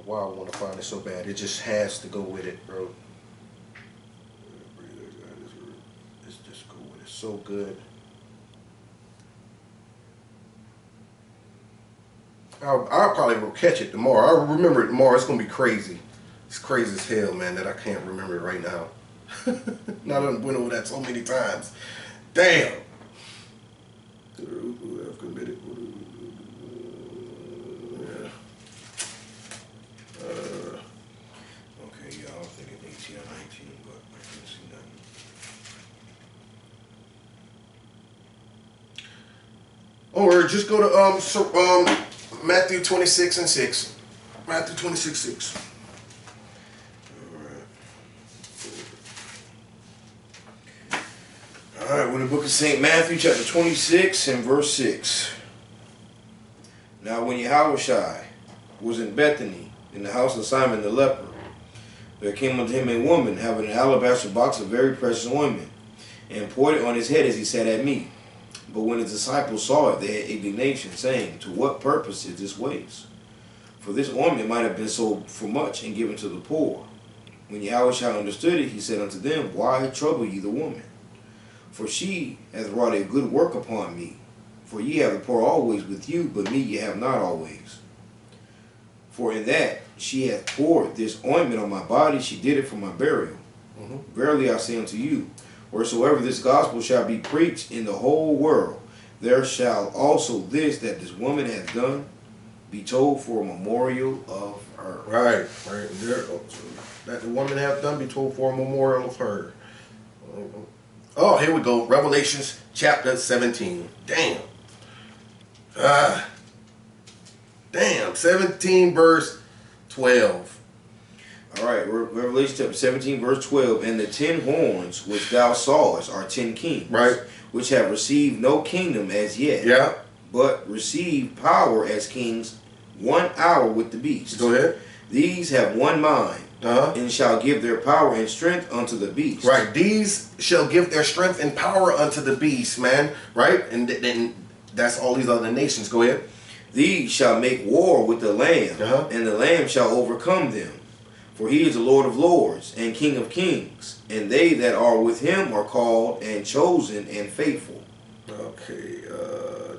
S2: Why I want to find it so bad. It just has to go with it, bro. It's just go with it. So good. I'll probably will catch it tomorrow. I'll remember it tomorrow. It's going to be crazy. It's crazy as hell, man, that I can't remember it right now. Now that I've went over that so many times. Damn. I've committed.
S1: Okay, yeah, I was thinking 18 or 19, but I couldn't see nothing.
S2: Or just go to Matthew 26 and 6. Matthew 26, 6.
S1: All right, we're in the book of St. Matthew, chapter 26 and verse 6. Now when Yahushua was in Bethany, in the house of Simon the leper, there came unto him a woman having an alabaster box of very precious ointment, and poured it on his head as he sat at meat. But when his disciples saw it, they had indignation, saying, To what purpose is this waste? For this ointment might have been sold for much and given to the poor. When Yahushua understood it, he said unto them, Why trouble ye the woman? For she hath wrought a good work upon me. For ye have the poor always with you, but me ye have not always. For in that she hath poured this ointment on my body, she did it for my burial. Verily I say unto you, wheresoever this gospel shall be preached in the whole world, there shall also this that this woman hath done be told for a memorial of her.
S2: Right. There, that the woman hath done be told for a memorial of her. Oh, here we go. Revelations chapter 17. Damn. Damn. 17 verse 12.
S1: All right, Revelation chapter 17 verse 12. And the 10 horns which thou sawest are 10 kings,
S2: right,
S1: which have received no kingdom as yet.
S2: Yeah.
S1: but receive power as kings 1 hour with the beast.
S2: Go ahead.
S1: These have one mind, and shall give their power and strength unto the beast.
S2: Right. These shall give their strength and power unto the beast, man. Right? And then that's all these other nations. Go ahead.
S1: These shall make war with the Lamb, and the Lamb shall overcome them. For he is the Lord of lords and King of kings, and they that are with him are called and chosen and faithful.
S2: Okay.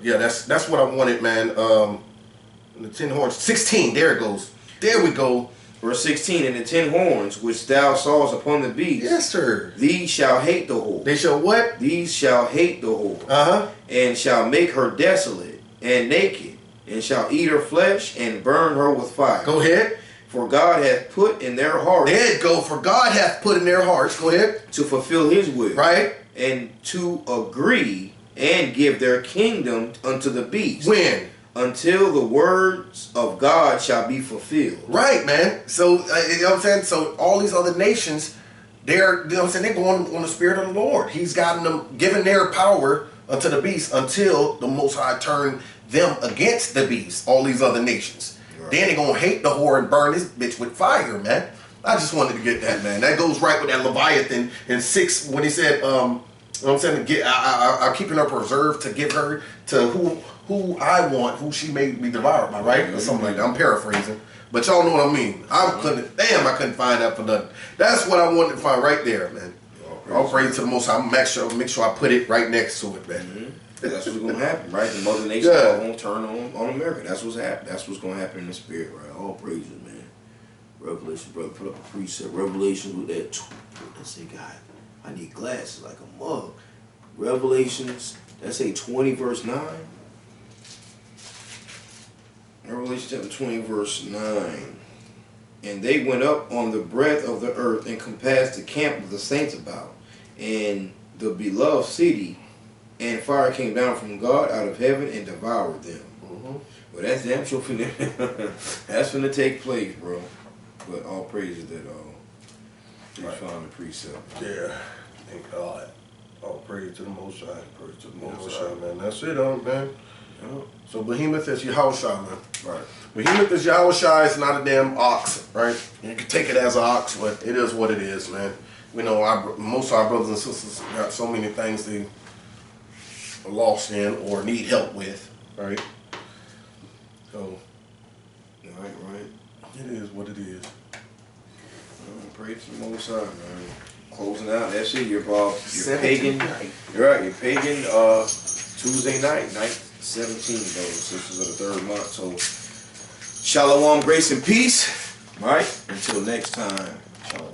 S2: Yeah, that's what I wanted, man. The 10 horns. 16. There it goes. There we go.
S1: Verse 16, and the 10 horns which thou sawest upon the beast,
S2: Yes, sir.
S1: these shall hate the whore.
S2: They shall what?
S1: These shall hate the whore, and shall make her desolate and naked, and shall eat her flesh and burn her with fire.
S2: Go ahead.
S1: For God hath put in their hearts.
S2: There it go. For God hath put in their hearts. Go ahead.
S1: To fulfill his will.
S2: Right.
S1: And to agree and give their kingdom unto the beast.
S2: When?
S1: Until the words of God shall be fulfilled.
S2: Right, man. So, you know what I'm saying? So, all these other nations, they're, you know what I'm saying, they're going on the Spirit of the Lord. He's gotten them, given their power unto the beast until the Most High turn them against the beast, all these other nations. Right. Then they're going to hate the whore and burn this bitch with fire, man. I just wanted to get that, man. That goes right with that Leviathan in 6 when he said, you know what I'm saying, to get, I'm keeping her preserved to give her to who I want, who she may be devoured by, right? Or something like that. I'm paraphrasing. But y'all know what I mean. I couldn't find that for nothing. That's what I wanted to find right there, man. All praise to the Most High. Make sure I put it right next to it, man.
S1: That's what's going to happen, right? The mother nation are going to turn on America. That's what's happening. That's what's going to happen in the spirit, right? All praises, man. Revelation, brother, put up a precept. Revelation with that. Let's say, God, I need glasses like a mug. Revelations, let's say 20 verse 9. Revelation chapter 20 verse 9. And they went up on the breadth of the earth and compassed the camp of the saints about, and the beloved city, and fire came down from God out of heaven and devoured them. Well, that's damn sure finna, that's finna take place, bro. But all praises that they found the precept.
S2: Yeah, thank God. All praise to the Most High. Praise to the Most High, man. That's it, man. So Behemoth is Yahushua, man.
S1: Right.
S2: Behemoth is Yahushua. It's not a damn ox, right? You can take it as an ox, but it is what it is, man. We know most of our brothers and sisters got so many things they are lost in or need help with, right? So,
S1: right.
S2: It is what it is.
S1: Praise to the Most High, man. Closing out, that's it. Your pagan
S2: night.
S1: You're right, your pagan Tuesday night 17, brothers and sisters of the 3rd month. So shalom, grace and peace. Right? Until next time. Shalom.